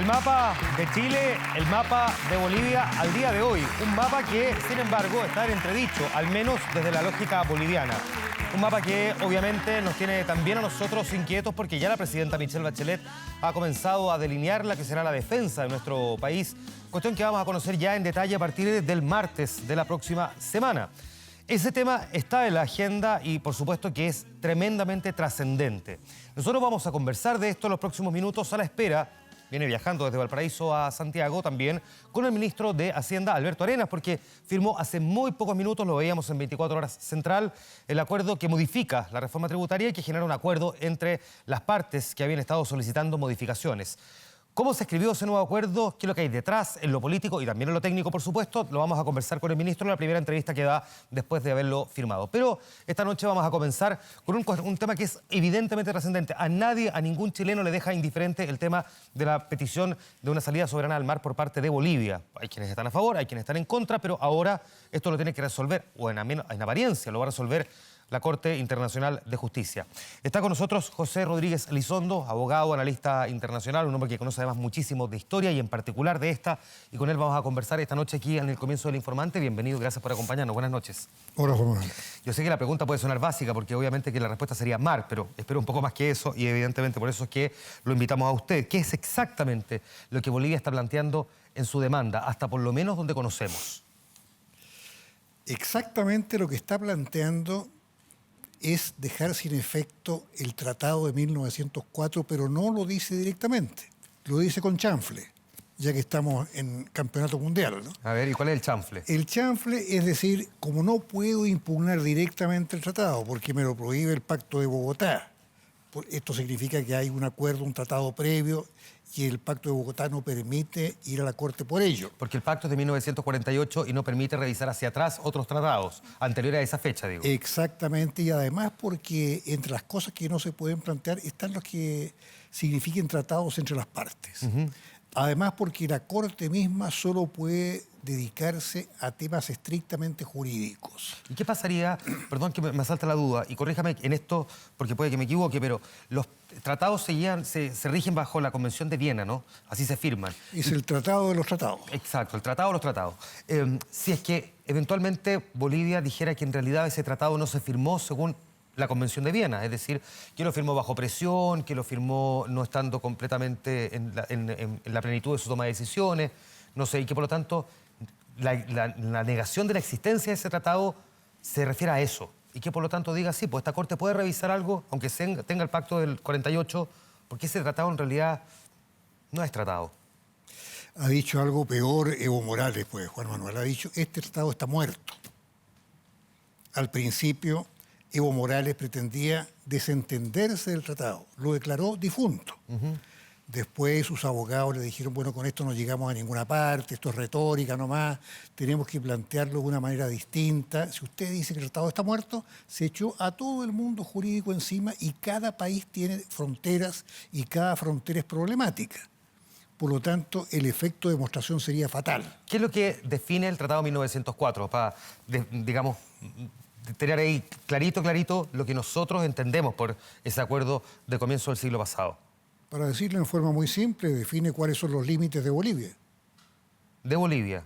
El mapa de Chile, el mapa de Bolivia al día de hoy. Un mapa que, sin embargo, está en entredicho, al menos desde la lógica boliviana. Un mapa que obviamente nos tiene también a nosotros inquietos porque ya la presidenta Michelle Bachelet ha comenzado a delinear la que será la defensa de nuestro país. Cuestión que vamos a conocer ya en detalle a partir del martes de la próxima semana. Ese tema está en la agenda y por supuesto que es tremendamente trascendente. Nosotros vamos a conversar de esto en los próximos minutos a la espera. Viene viajando desde Valparaíso a Santiago también con el ministro de Hacienda, Alberto Arenas, porque firmó hace muy pocos minutos, lo veíamos en 24 Horas Central, el acuerdo que modifica la reforma tributaria y que genera un acuerdo entre las partes que habían estado solicitando modificaciones. ¿Cómo se escribió ese nuevo acuerdo? ¿Qué es lo que hay detrás en lo político y también en lo técnico, por supuesto? Lo vamos a conversar con el ministro en la primera entrevista que da después de haberlo firmado. Pero esta noche vamos a comenzar con un tema que es evidentemente trascendente. A nadie, a ningún chileno le deja indiferente el tema de la petición de una salida soberana al mar por parte de Bolivia. Hay quienes están a favor, hay quienes están en contra, pero ahora esto lo tiene que resolver, o en apariencia lo va a resolver la Corte Internacional de Justicia. Está con nosotros José Rodríguez Elizondo, abogado, analista internacional, un hombre que conoce además muchísimo de historia y en particular de esta, y con él vamos a conversar esta noche aquí en el comienzo del Informante. Bienvenido, gracias por acompañarnos. Buenas noches. Hola, Juan Manuel. Yo sé que la pregunta puede sonar básica porque obviamente que la respuesta sería mar, pero espero un poco más que eso y evidentemente por eso es que lo invitamos a usted. ¿Qué es exactamente lo que Bolivia está planteando en su demanda, hasta por lo menos donde conocemos? Exactamente lo que está planteando es dejar sin efecto el Tratado de 1904, pero no lo dice directamente, lo dice con chanfle, ya que estamos en campeonato mundial, ¿no? A ver, ¿y cuál es el chanfle? El chanfle es decir, como no puedo impugnar directamente el tratado, porque me lo prohíbe el Pacto de Bogotá, esto significa que hay un acuerdo, un tratado previo, y el Pacto de Bogotá no permite ir a la Corte por ello. Porque el pacto es de 1948 y no permite revisar hacia atrás otros tratados anteriores a esa fecha, digo. Exactamente, y además porque entre las cosas que no se pueden plantear están los que signifiquen tratados entre las partes. Además porque la Corte misma solo puede dedicarse a temas estrictamente jurídicos. ¿Y qué pasaría, perdón que me asalta la duda, y corríjame en esto porque puede que me equivoque, pero los tratados se rigen bajo la Convención de Viena, ¿no? Así se firman. Es el tratado de los tratados. Exacto, el tratado de los tratados. Si es que eventualmente Bolivia dijera que en realidad ese tratado no se firmó según la Convención de Viena, es decir, que lo firmó bajo presión, que lo firmó no estando completamente en la plenitud de su toma de decisiones, no sé, y que por lo tanto la negación de la existencia de ese tratado se refiere a eso, y que por lo tanto diga, sí, pues esta Corte puede revisar algo, aunque tenga el pacto del 48, porque ese tratado en realidad no es tratado. Ha dicho algo peor Evo Morales, pues, Juan Manuel, ha dicho, este tratado está muerto. Al principio, Evo Morales pretendía desentenderse del tratado, lo declaró difunto. Después sus abogados le dijeron, bueno, con esto no llegamos a ninguna parte, esto es retórica nomás, tenemos que plantearlo de una manera distinta. Si usted dice que el tratado está muerto, se echó a todo el mundo jurídico encima y cada país tiene fronteras y cada frontera es problemática. Por lo tanto, el efecto de demostración sería fatal. ¿Qué es lo que define el Tratado de 1904? Para, digamos, tener ahí clarito lo que nosotros entendemos por ese acuerdo de comienzo del siglo pasado. Para decirlo en forma muy simple, define cuáles son los límites de Bolivia. ¿De Bolivia?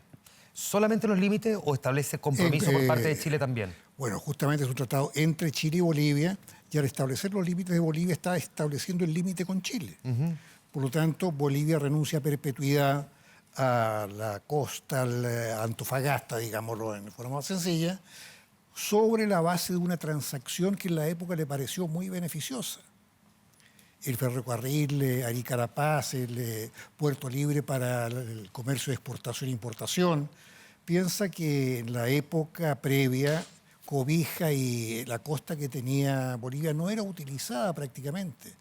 ¿Solamente los límites o establece compromiso por parte de Chile también? Bueno, justamente es un tratado entre Chile y Bolivia, y al establecer los límites de Bolivia está estableciendo el límite con Chile. Por lo tanto, Bolivia renuncia a perpetuidad a la costa, a Antofagasta, digámoslo en forma más sencilla, sobre la base de una transacción que en la época le pareció muy beneficiosa. El ferrocarril Arica-La Paz, el Puerto Libre para el comercio de exportación e importación. Piensa que en la época previa, Cobija y la costa que tenía Bolivia no era utilizada prácticamente,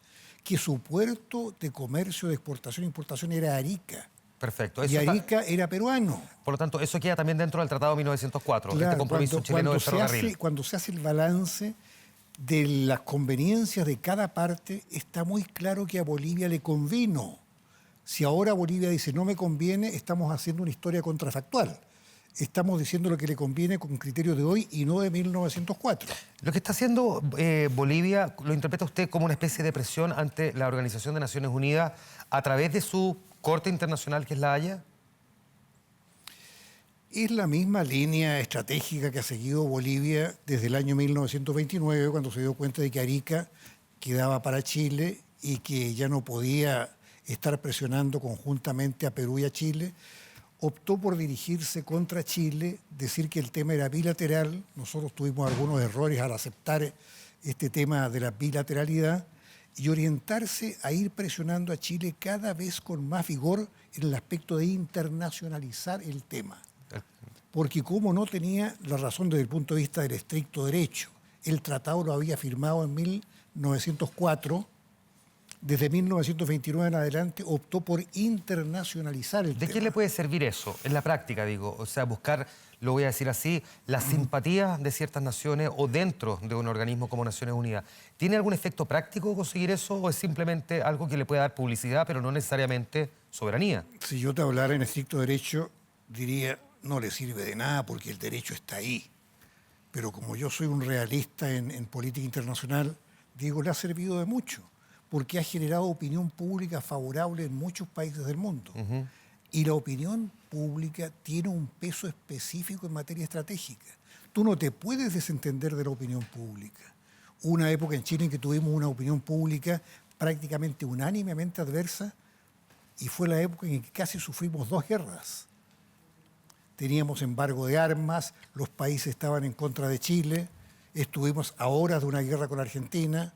que su puerto de comercio de exportación e importación era Arica. Perfecto. Y Arica era peruano. Por lo tanto, eso queda también dentro del Tratado de 1904, claro, este compromiso chileno del ferrocarril. Cuando se hace el balance de las conveniencias de cada parte, está muy claro que a Bolivia le convino. Si ahora Bolivia dice no me conviene, estamos haciendo una historia contrafactual. Estamos diciendo lo que le conviene con criterios de hoy y no de 1904. Lo que está haciendo Bolivia, ¿lo interpreta usted como una especie de presión ante la Organización de Naciones Unidas a través de su corte internacional que es La Haya? Es la misma línea estratégica que ha seguido Bolivia desde el año 1929, cuando se dio cuenta de que Arica quedaba para Chile y que ya no podía estar presionando conjuntamente a Perú y a Chile. Optó por dirigirse contra Chile, decir que el tema era bilateral. Nosotros tuvimos algunos errores al aceptar este tema de la bilateralidad y orientarse a ir presionando a Chile cada vez con más vigor en el aspecto de internacionalizar el tema. Porque como no tenía la razón desde el punto de vista del estricto derecho, el tratado lo había firmado en 1904, desde 1929 en adelante optó por internacionalizar el tema. ¿De qué le puede servir eso en la práctica, digo? O sea, buscar, lo voy a decir así, la simpatía de ciertas naciones o dentro de un organismo como Naciones Unidas. ¿Tiene algún efecto práctico conseguir eso o es simplemente algo que le puede dar publicidad, pero no necesariamente soberanía? Si yo te hablara en estricto derecho, diría, no le sirve de nada porque el derecho está ahí. Pero como yo soy un realista en política internacional, digo, le ha servido de mucho, porque ha generado opinión pública favorable en muchos países del mundo. Y la opinión pública tiene un peso específico en materia estratégica. Tú no te puedes desentender de la opinión pública. Hubo una época en Chile en que tuvimos una opinión pública prácticamente unánimemente adversa y fue la época en que casi sufrimos 2 guerras. Teníamos embargo de armas, los países estaban en contra de Chile, estuvimos a horas de una guerra con Argentina.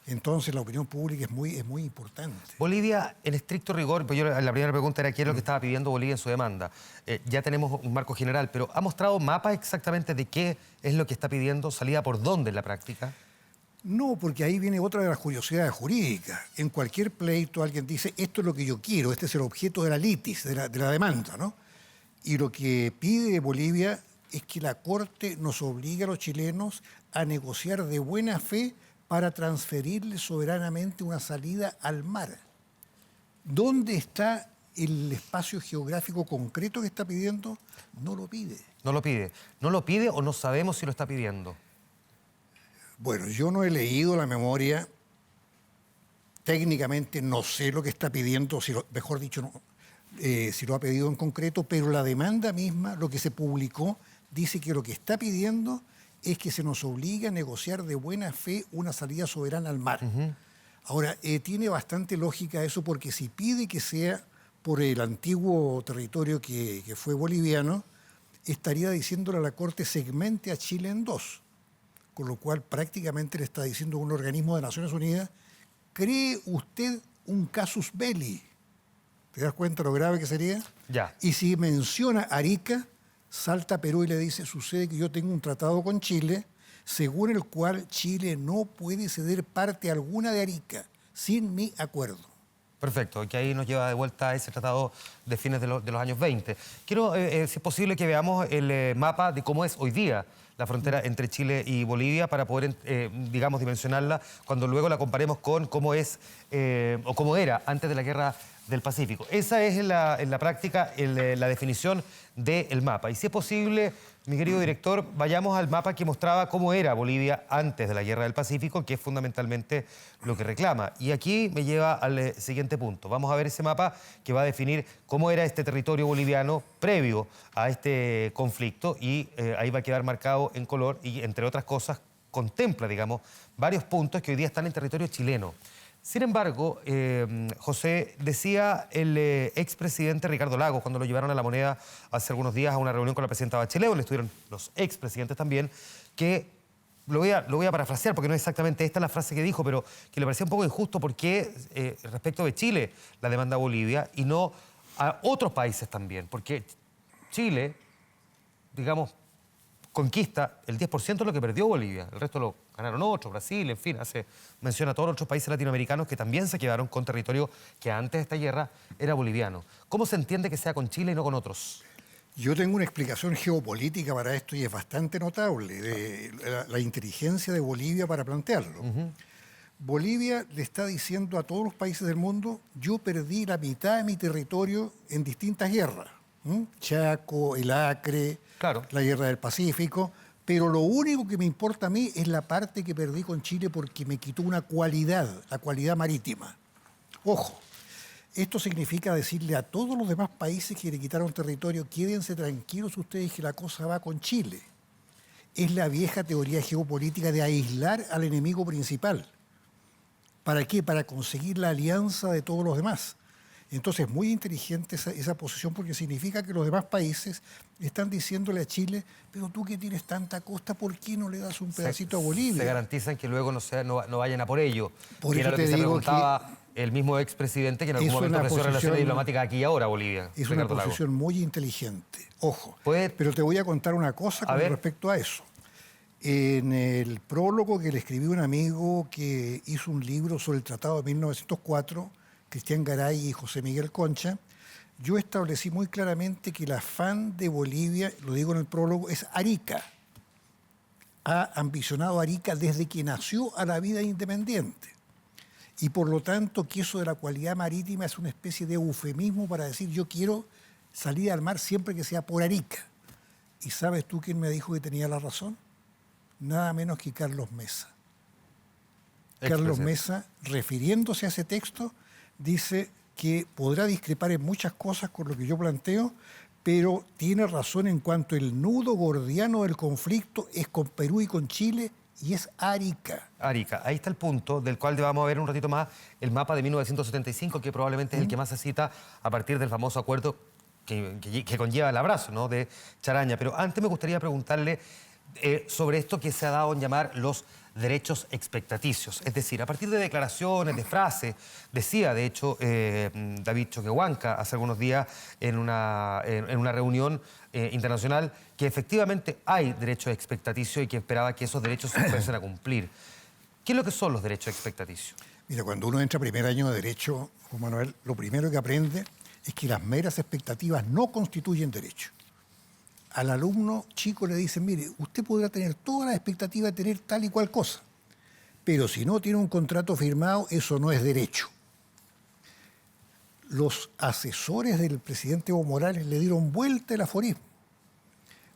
Entonces la opinión pública es muy importante. Bolivia, en estricto rigor, pues la primera pregunta era qué es lo que estaba pidiendo Bolivia en su demanda. Ya tenemos un marco general, pero ¿ha mostrado mapas exactamente de qué es lo que está pidiendo? ¿Salida por dónde en la práctica? No, porque ahí viene otra de las curiosidades jurídicas. En cualquier pleito alguien dice, esto es lo que yo quiero, este es el objeto de la litis, de la demanda, ¿no? Y lo que pide Bolivia es que la Corte nos obligue a los chilenos a negociar de buena fe para transferirle soberanamente una salida al mar. ¿Dónde está el espacio geográfico concreto que está pidiendo? No lo pide. No lo pide. ¿No lo pide o no sabemos si lo está pidiendo? Bueno, yo no he leído la memoria. Técnicamente no sé lo que está pidiendo, mejor dicho, no, si lo ha pedido en concreto, pero la demanda misma, lo que se publicó, dice que lo que está pidiendo es que se nos obligue a negociar de buena fe una salida soberana al mar. Ahora, tiene bastante lógica eso porque si pide que sea por el antiguo territorio que fue boliviano, estaría diciéndole a la Corte segmente a Chile en 2, con lo cual prácticamente le está diciendo a un organismo de Naciones Unidas, ¿cree usted un casus belli? ¿Te das cuenta lo grave que sería? Ya. Y si menciona Arica, salta a Perú y le dice, sucede que yo tengo un tratado con Chile, según el cual Chile no puede ceder parte alguna de Arica sin mi acuerdo. Perfecto, que ahí nos lleva de vuelta a ese tratado de fines de los años 20. Quiero, si es posible, que veamos el mapa de cómo es hoy día la frontera entre Chile y Bolivia para poder, digamos, dimensionarla cuando luego la comparemos con cómo es o cómo era antes de la Guerra del Pacífico. Esa es en la práctica la definición del mapa. Y si es posible, mi querido director, vayamos al mapa que mostraba cómo era Bolivia antes de la Guerra del Pacífico, que es fundamentalmente lo que reclama. Y aquí me lleva al siguiente punto. Vamos a ver ese mapa que va a definir cómo era este territorio boliviano previo a este conflicto y ahí va a quedar marcado en color y, entre otras cosas, contempla, digamos, varios puntos que hoy día están en territorio chileno. Sin embargo, José, decía el expresidente Ricardo Lagos, cuando lo llevaron a La Moneda hace algunos días a una reunión con la presidenta Bachelet, donde estuvieron los expresidentes también, que lo voy a parafrasear porque no es exactamente esta la frase que dijo, pero que le parecía un poco injusto porque respecto de Chile la demanda a Bolivia y no a otros países también, porque Chile, digamos, conquista el 10% de lo que perdió Bolivia. El resto lo ganaron otros, Brasil, en fin, hace mención a todos los otros países latinoamericanos que también se quedaron con territorio que antes de esta guerra era boliviano. ¿Cómo se entiende que sea con Chile y no con otros? Yo tengo una explicación geopolítica para esto y es bastante notable, de la inteligencia de Bolivia para plantearlo. Bolivia le está diciendo a todos los países del mundo, yo perdí la mitad de mi territorio en distintas guerras. Chaco, el Acre, claro, la Guerra del Pacífico, pero lo único que me importa a mí es la parte que perdí con Chile porque me quitó una cualidad, la cualidad marítima. Ojo, Esto significa decirle a todos los demás países que le quitaron territorio, quédense tranquilos ustedes que la cosa va con Chile. Es la vieja teoría geopolítica de aislar al enemigo principal. ¿Para qué? Para conseguir la alianza de todos los demás. Entonces, muy inteligente esa posición porque significa que los demás países están diciéndole a Chile, pero tú que tienes tanta costa, ¿por qué no le das un pedacito a Bolivia? Se garantizan que luego no vayan a por ello. Por era eso lo te que se digo preguntaba el mismo expresidente que en algún momento ofreció relaciones diplomáticas aquí y ahora a Bolivia. Es una posición muy inteligente, ojo. ¿Puede? Pero te voy a contar una cosa con respecto a eso. En el prólogo que le escribí a un amigo que hizo un libro sobre el Tratado de 1904, Cristian Garay y José Miguel Concha, yo establecí muy claramente que el afán de Bolivia, lo digo en el prólogo, es Arica. Ha ambicionado Arica desde que nació a la vida independiente. Y por lo tanto, que eso de la cualidad marítima es una especie de eufemismo para decir yo quiero salir al mar siempre que sea por Arica. ¿Y sabes tú quién me dijo que tenía la razón? Nada menos que Carlos Mesa. Carlos Mesa, refiriéndose a ese texto, dice que podrá discrepar en muchas cosas con lo que yo planteo, pero tiene razón en cuanto el nudo gordiano del conflicto es con Perú y con Chile y es Arica. Arica, ahí está el punto del cual vamos a ver un ratito más el mapa de 1975, que probablemente es el que más se cita a partir del famoso acuerdo que conlleva el abrazo, ¿no?, de Charaña. Pero antes me gustaría preguntarle sobre esto que se ha dado en llamar los derechos expectaticios. Es decir, a partir de declaraciones, de frases, decía, de hecho, David Choquehuanca hace algunos días en una reunión internacional que efectivamente hay derechos expectaticios y que esperaba que esos derechos se fuesen a cumplir. ¿Qué es lo que son los derechos expectaticios? Mira, cuando uno entra a primer año de Derecho, Juan Manuel, lo primero que aprende es que las meras expectativas no constituyen derecho. Al alumno chico le dicen, mire, usted podrá tener toda la expectativa de tener tal y cual cosa, pero si no tiene un contrato firmado, eso no es derecho. Los asesores del presidente Evo Morales le dieron vuelta el aforismo.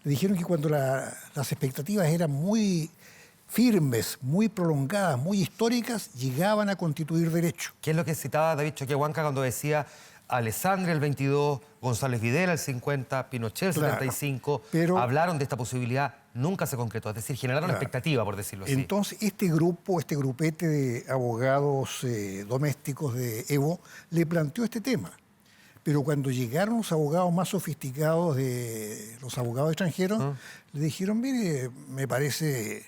Le dijeron que cuando las expectativas eran muy firmes, muy prolongadas, muy históricas, llegaban a constituir derecho. ¿Qué es lo que citaba David Choquehuanca cuando decía Alessandria el 22, González Videla el 50, Pinochet el 75, pero hablaron de esta posibilidad, nunca se concretó, es decir, generaron expectativa, por decirlo así. Entonces, este grupete de abogados domésticos de Evo le planteó este tema. Pero cuando llegaron los abogados más sofisticados, los abogados extranjeros, le dijeron, mire, me parece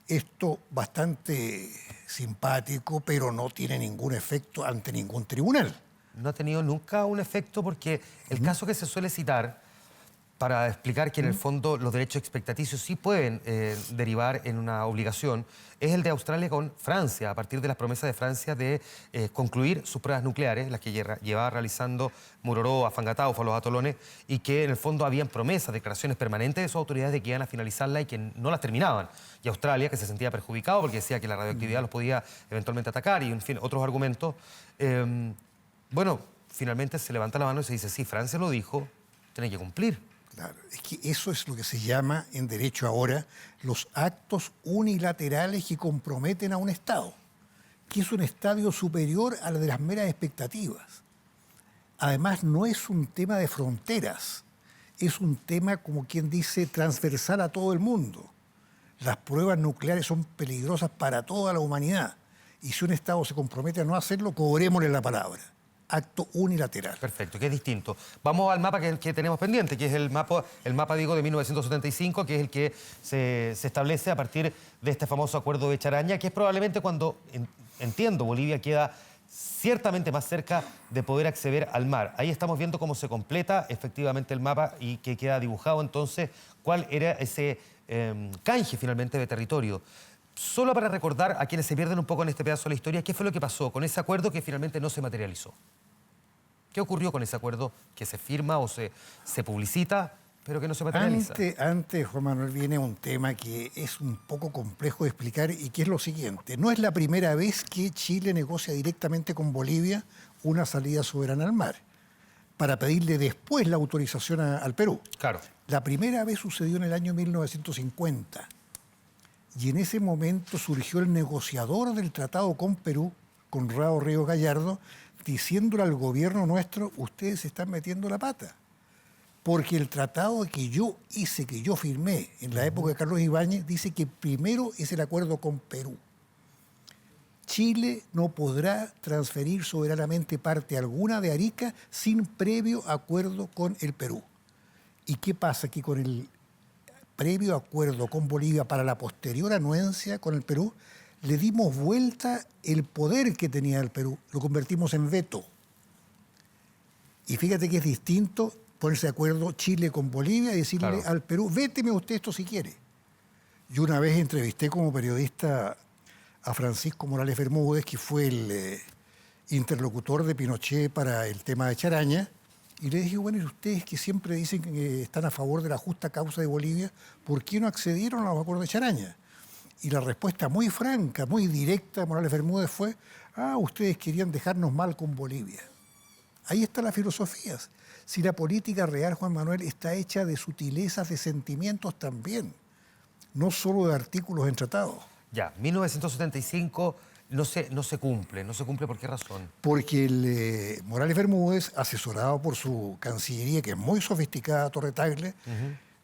esto bastante simpático, pero no tiene ningún efecto ante ningún tribunal. No ha tenido nunca un efecto porque el caso que se suele citar para explicar que en el fondo los derechos expectaticios sí pueden derivar en una obligación es el de Australia con Francia, a partir de las promesas de Francia de concluir sus pruebas nucleares, las que llevaba realizando Muroró, Afangataufa, los atolones, y que en el fondo habían promesas, declaraciones permanentes de sus autoridades de que iban a finalizarla y que no las terminaban. Y Australia, que se sentía perjudicado porque decía que la radioactividad los podía eventualmente atacar y, en fin, otros argumentos. Bueno, finalmente se levanta la mano y se dice, sí, Francia lo dijo, tiene que cumplir. Claro, es que eso es lo que se llama en derecho ahora los actos unilaterales que comprometen a un Estado, que es un estadio superior a la de las meras expectativas. Además, no es un tema de fronteras, es un tema, como quien dice, transversal a todo el mundo. Las pruebas nucleares son peligrosas para toda la humanidad y si un Estado se compromete a no hacerlo, cobrémosle la palabra. Acto unilateral. Perfecto, que es distinto. Vamos al mapa que tenemos pendiente, que es el mapa digo, de 1975, que es el que se establece a partir de este famoso acuerdo de Charaña, que es probablemente cuando, entiendo, Bolivia queda ciertamente más cerca de poder acceder al mar. Ahí estamos viendo cómo se completa efectivamente el mapa y que queda dibujado entonces cuál era ese canje finalmente de territorio. Solo para recordar a quienes se pierden un poco en este pedazo de la historia, ¿qué fue lo que pasó con ese acuerdo que finalmente no se materializó? ¿Qué ocurrió con ese acuerdo que se firma o se publicita, pero que no se materializa? Antes, Juan Manuel, viene un tema que es un poco complejo de explicar y que es lo siguiente. No es la primera vez que Chile negocia directamente con Bolivia una salida soberana al mar para pedirle después la autorización al Perú. Claro. La primera vez sucedió en el año 1950. Y en ese momento surgió el negociador del tratado con Perú, Conrado Ríos Gallardo, diciéndole al gobierno nuestro, ustedes se están metiendo la pata. Porque el tratado que yo hice, que yo firmé en la época de Carlos Ibáñez, dice que primero es el acuerdo con Perú. Chile no podrá transferir soberanamente parte alguna de Arica sin previo acuerdo con el Perú. ¿Y qué pasa? Que con el previo acuerdo con Bolivia para la posterior anuencia con el Perú, le dimos vuelta el poder que tenía el Perú, lo convertimos en veto. Y fíjate que es distinto ponerse de acuerdo Chile con Bolivia y decirle al Perú, véteme usted esto si quiere. Yo una vez entrevisté como periodista a Francisco Morales Bermúdez, que fue el interlocutor de Pinochet para el tema de Charaña, y le dije, bueno, y ustedes que siempre dicen que están a favor de la justa causa de Bolivia, ¿por qué no accedieron a los acuerdos de Charaña? Y la respuesta muy franca, muy directa de Morales Bermúdez fue, ustedes querían dejarnos mal con Bolivia. Ahí está la filosofía. Si la política real, Juan Manuel, está hecha de sutilezas, de sentimientos también, no solo de artículos en tratados. Ya, 1975 no se cumple. ¿No se cumple por qué razón? Porque Morales Bermúdez, asesorado por su cancillería, que es muy sofisticada, Torre Tagle,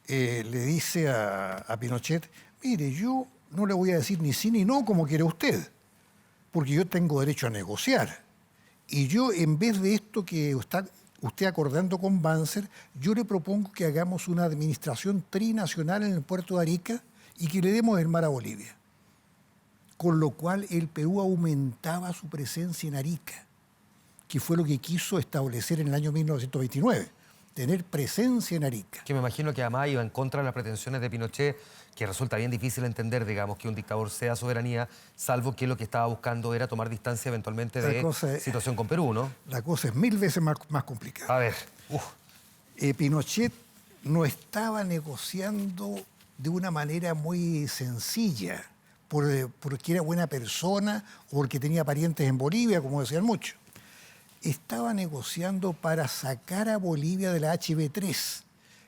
le dice a Pinochet, mire, yo no le voy a decir ni sí ni no como quiere usted, porque yo tengo derecho a negociar. Y yo, en vez de esto que está usted acordando con Banzer, yo le propongo que hagamos una administración trinacional en el puerto de Arica y que le demos el mar a Bolivia. Con lo cual el Perú aumentaba su presencia en Arica, que fue lo que quiso establecer en el año 1929, tener presencia en Arica. Que me imagino que además iba en contra de las pretensiones de Pinochet, que resulta bien difícil entender, digamos, que un dictador sea soberanía, salvo que lo que estaba buscando era tomar distancia eventualmente de situación con Perú, ¿no? La cosa es 1000 veces más complicada. A ver, Pinochet no estaba negociando de una manera muy sencilla, porque era buena persona o porque tenía parientes en Bolivia, como decían muchos. Estaba negociando para sacar a Bolivia de la HB3,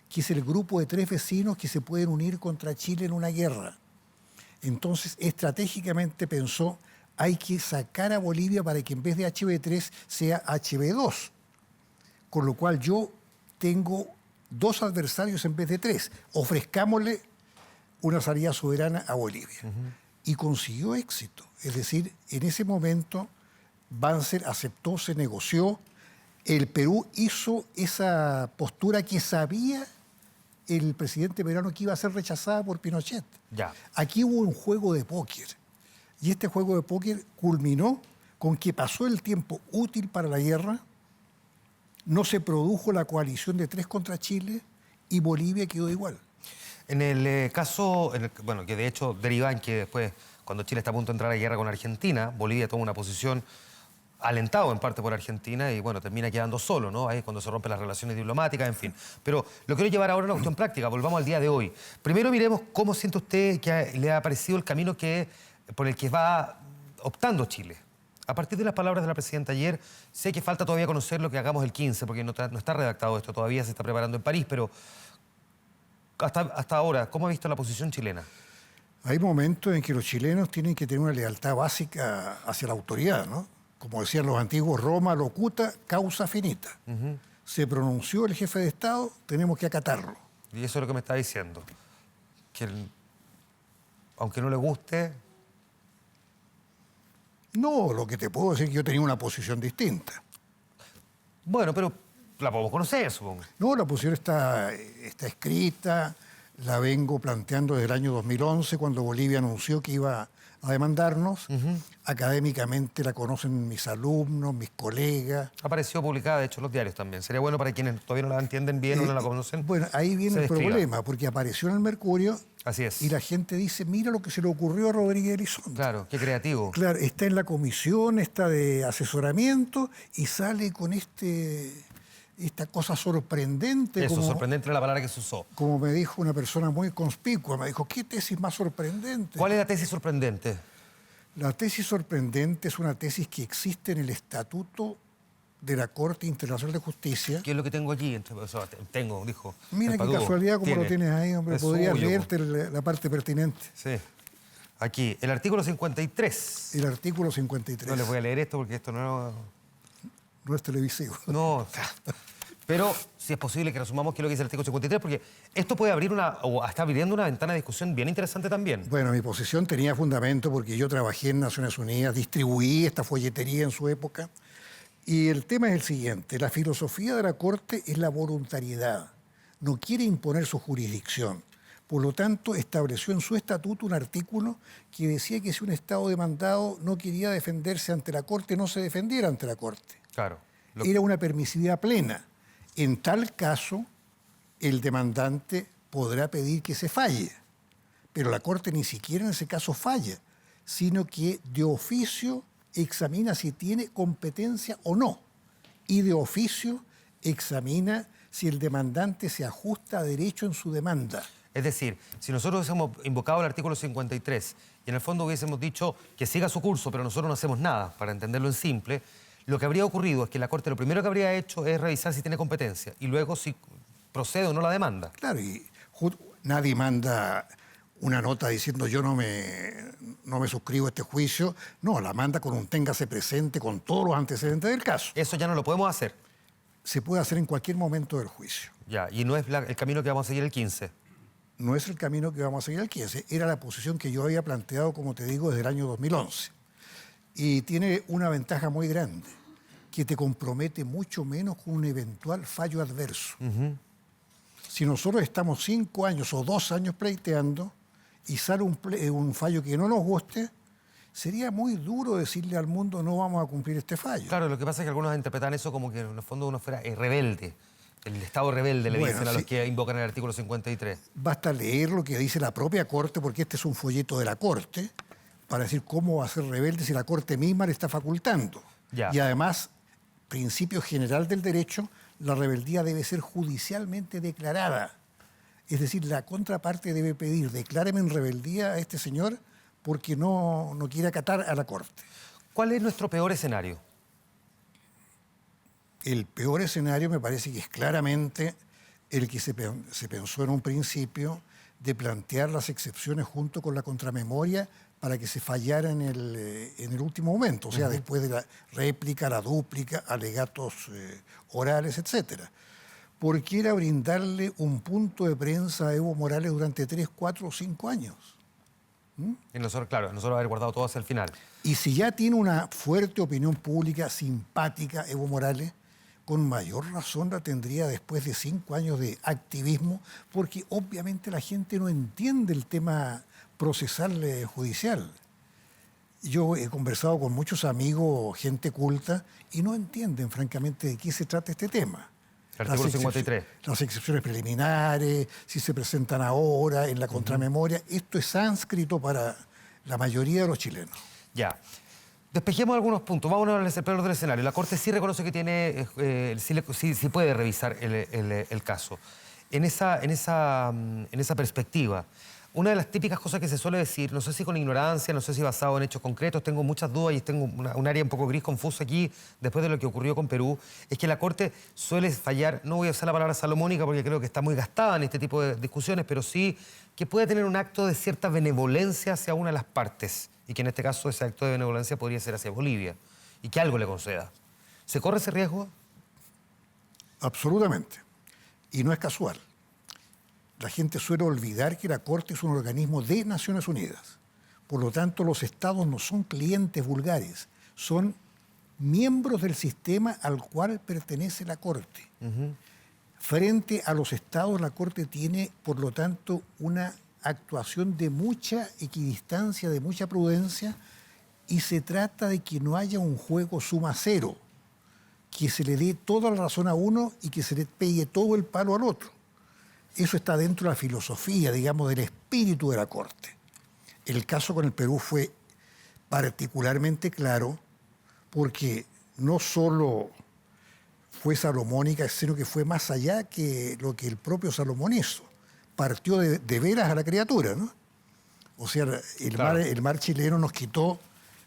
que es el grupo de 3 vecinos que se pueden unir contra Chile en una guerra. Entonces, estratégicamente pensó, hay que sacar a Bolivia para que en vez de HB3 sea HB2. Con lo cual yo tengo 2 adversarios en vez de 3. Ofrezcámosle una salida soberana a Bolivia. Y consiguió éxito. Es decir, en ese momento Banzer aceptó, se negoció, el Perú hizo esa postura que sabía el presidente peruano que iba a ser rechazada por Pinochet. Ya. Aquí hubo un juego de póker. Y este juego de póker culminó con que pasó el tiempo útil para la guerra, no se produjo la coalición de 3 contra Chile y Bolivia quedó igual. En el caso, bueno, que de hecho deriva en que después, cuando Chile está a punto de entrar a la guerra con Argentina, Bolivia toma una posición alentado en parte por Argentina y, bueno, termina quedando solo, ¿no? Ahí es cuando se rompen las relaciones diplomáticas, en fin. Pero lo quiero llevar ahora a una cuestión práctica. Volvamos al día de hoy. Primero miremos cómo siente usted que le ha parecido el camino por el que va optando Chile. A partir de las palabras de la presidenta ayer, sé que falta todavía conocer lo que hagamos el 15, porque no está redactado esto todavía, se está preparando en París, pero hasta ahora, ¿cómo ha visto la posición chilena? Hay momentos en que los chilenos tienen que tener una lealtad básica hacia la autoridad, ¿no? Como decían los antiguos, Roma locuta, causa finita. Se pronunció el jefe de Estado, tenemos que acatarlo. Y eso es lo que me está diciendo. Que aunque no le guste... No, lo que te puedo decir es que yo tenía una posición distinta. Bueno, pero la podemos conocer, supongo. No, la posición está escrita, la vengo planteando desde el año 2011, cuando Bolivia anunció que iba a demandarnos. Académicamente la conocen mis alumnos, mis colegas. Ha aparecido publicada, de hecho, en los diarios también. Sería bueno para quienes todavía no la entienden bien o no la conocen. Bueno, ahí viene el problema, porque apareció en el Mercurio. Así es. Y la gente dice, mira lo que se le ocurrió a Rodríguez Elizondo. Claro, qué creativo. Claro, está en la comisión, está de asesoramiento y sale con esta cosa sorprendente. Eso, sorprendente es la palabra que se usó. Como me dijo una persona muy conspicua, me dijo, ¿qué tesis más sorprendente? ¿Cuál es la tesis sorprendente? La tesis sorprendente es una tesis que existe en el Estatuto de la Corte Internacional de Justicia. ¿Qué es lo que tengo allí? Dijo. Mira qué casualidad como lo tienes ahí, hombre. Podrías leerte la parte pertinente. Sí. Aquí, el artículo 53. El artículo 53. No les voy a leer esto porque esto no... no es televisivo. No, pero si es posible que resumamos qué es lo que dice el artículo 53, porque esto puede abrir o está abriendo una ventana de discusión bien interesante también. Bueno, mi posición tenía fundamento porque yo trabajé en Naciones Unidas, distribuí esta folletería en su época, y el tema es el siguiente: la filosofía de la Corte es la voluntariedad, no quiere imponer su jurisdicción. Por lo tanto, estableció en su estatuto un artículo que decía que si un Estado demandado no quería defenderse ante la Corte, no se defendiera ante la Corte. Claro. Era una permisividad plena. En tal caso, el demandante podrá pedir que se falle, pero la Corte ni siquiera en ese caso falla, sino que de oficio examina si tiene competencia o no, y de oficio examina si el demandante se ajusta a derecho en su demanda. Es decir, si nosotros hubiésemos invocado el artículo 53 y en el fondo hubiésemos dicho que siga su curso, pero nosotros no hacemos nada, para entenderlo en simple, lo que habría ocurrido es que la Corte lo primero que habría hecho es revisar si tiene competencia y luego si procede o no la demanda. Claro, y nadie manda una nota diciendo yo no me suscribo a este juicio. No, la manda con un téngase presente con todos los antecedentes del caso. Eso ya no lo podemos hacer. Se puede hacer en cualquier momento del juicio. Ya, y no es el camino que vamos a seguir el 15. No es el camino que vamos a seguir el 15. Era la posición que yo había planteado, como te digo, desde el año 2011. Y tiene una ventaja muy grande, que te compromete mucho menos con un eventual fallo adverso. Si nosotros estamos 5 años o 2 años pleiteando y sale un fallo que no nos guste, sería muy duro decirle al mundo no vamos a cumplir este fallo. Claro, lo que pasa es que algunos interpretan eso como que en el fondo uno fuera rebelde. El Estado rebelde le dicen a los que invocan el artículo 53. Basta leer lo que dice la propia Corte, porque este es un folleto de la Corte, para decir cómo va a ser rebelde si la Corte misma le está facultando. Ya. Y además, principio general del derecho, la rebeldía debe ser judicialmente declarada. Es decir, la contraparte debe pedir, decláreme en rebeldía a este señor porque no quiere acatar a la Corte. ¿Cuál es nuestro peor escenario? El peor escenario me parece que es claramente el que se pensó en un principio de plantear las excepciones junto con la contramemoria para que se fallara en el último momento, o sea, después de la réplica, la dúplica, alegatos orales, etc. Porque era brindarle un punto de prensa a Evo Morales durante 3, 4 o 5 años. Y nosotros, claro, nosotros haber guardado todo hasta el final. Y si ya tiene una fuerte opinión pública simpática Evo Morales, con mayor razón la tendría después de 5 años de activismo, porque obviamente la gente no entiende el tema procesal judicial. Yo he conversado con muchos amigos, gente culta, y no entienden francamente de qué se trata este tema. El artículo 53. Las excepciones preliminares, si se presentan ahora en la contramemoria, esto es sánscrito para la mayoría de los chilenos. Ya. Despejemos algunos puntos. Vamos a hablar del peor del escenario. La Corte sí reconoce que tiene, sí puede revisar el caso. En esa perspectiva, una de las típicas cosas que se suele decir, no sé si con ignorancia, no sé si basado en hechos concretos, tengo muchas dudas y tengo un área un poco gris, confusa aquí, después de lo que ocurrió con Perú, es que la Corte suele fallar, no voy a usar la palabra salomónica porque creo que está muy gastada en este tipo de discusiones, pero sí que puede tener un acto de cierta benevolencia hacia una de las partes, y que en este caso ese acto de benevolencia podría ser hacia Bolivia, y que algo le conceda. ¿Se corre ese riesgo? Absolutamente. Y no es casual. La gente suele olvidar que la Corte es un organismo de Naciones Unidas. Por lo tanto, los estados no son clientes vulgares, son miembros del sistema al cual pertenece la Corte. Frente a los estados, la Corte tiene, por lo tanto, una actuación de mucha equidistancia, de mucha prudencia, y se trata de que no haya un juego suma cero, que se le dé toda la razón a uno y que se le pegue todo el palo al otro. Eso está dentro de la filosofía, digamos, del espíritu de la Corte. El caso con el Perú fue particularmente claro porque no solo fue salomónica, sino que fue más allá que lo que el propio Salomón hizo. Partió de veras a la criatura, ¿no? O sea, el mar chileno nos quitó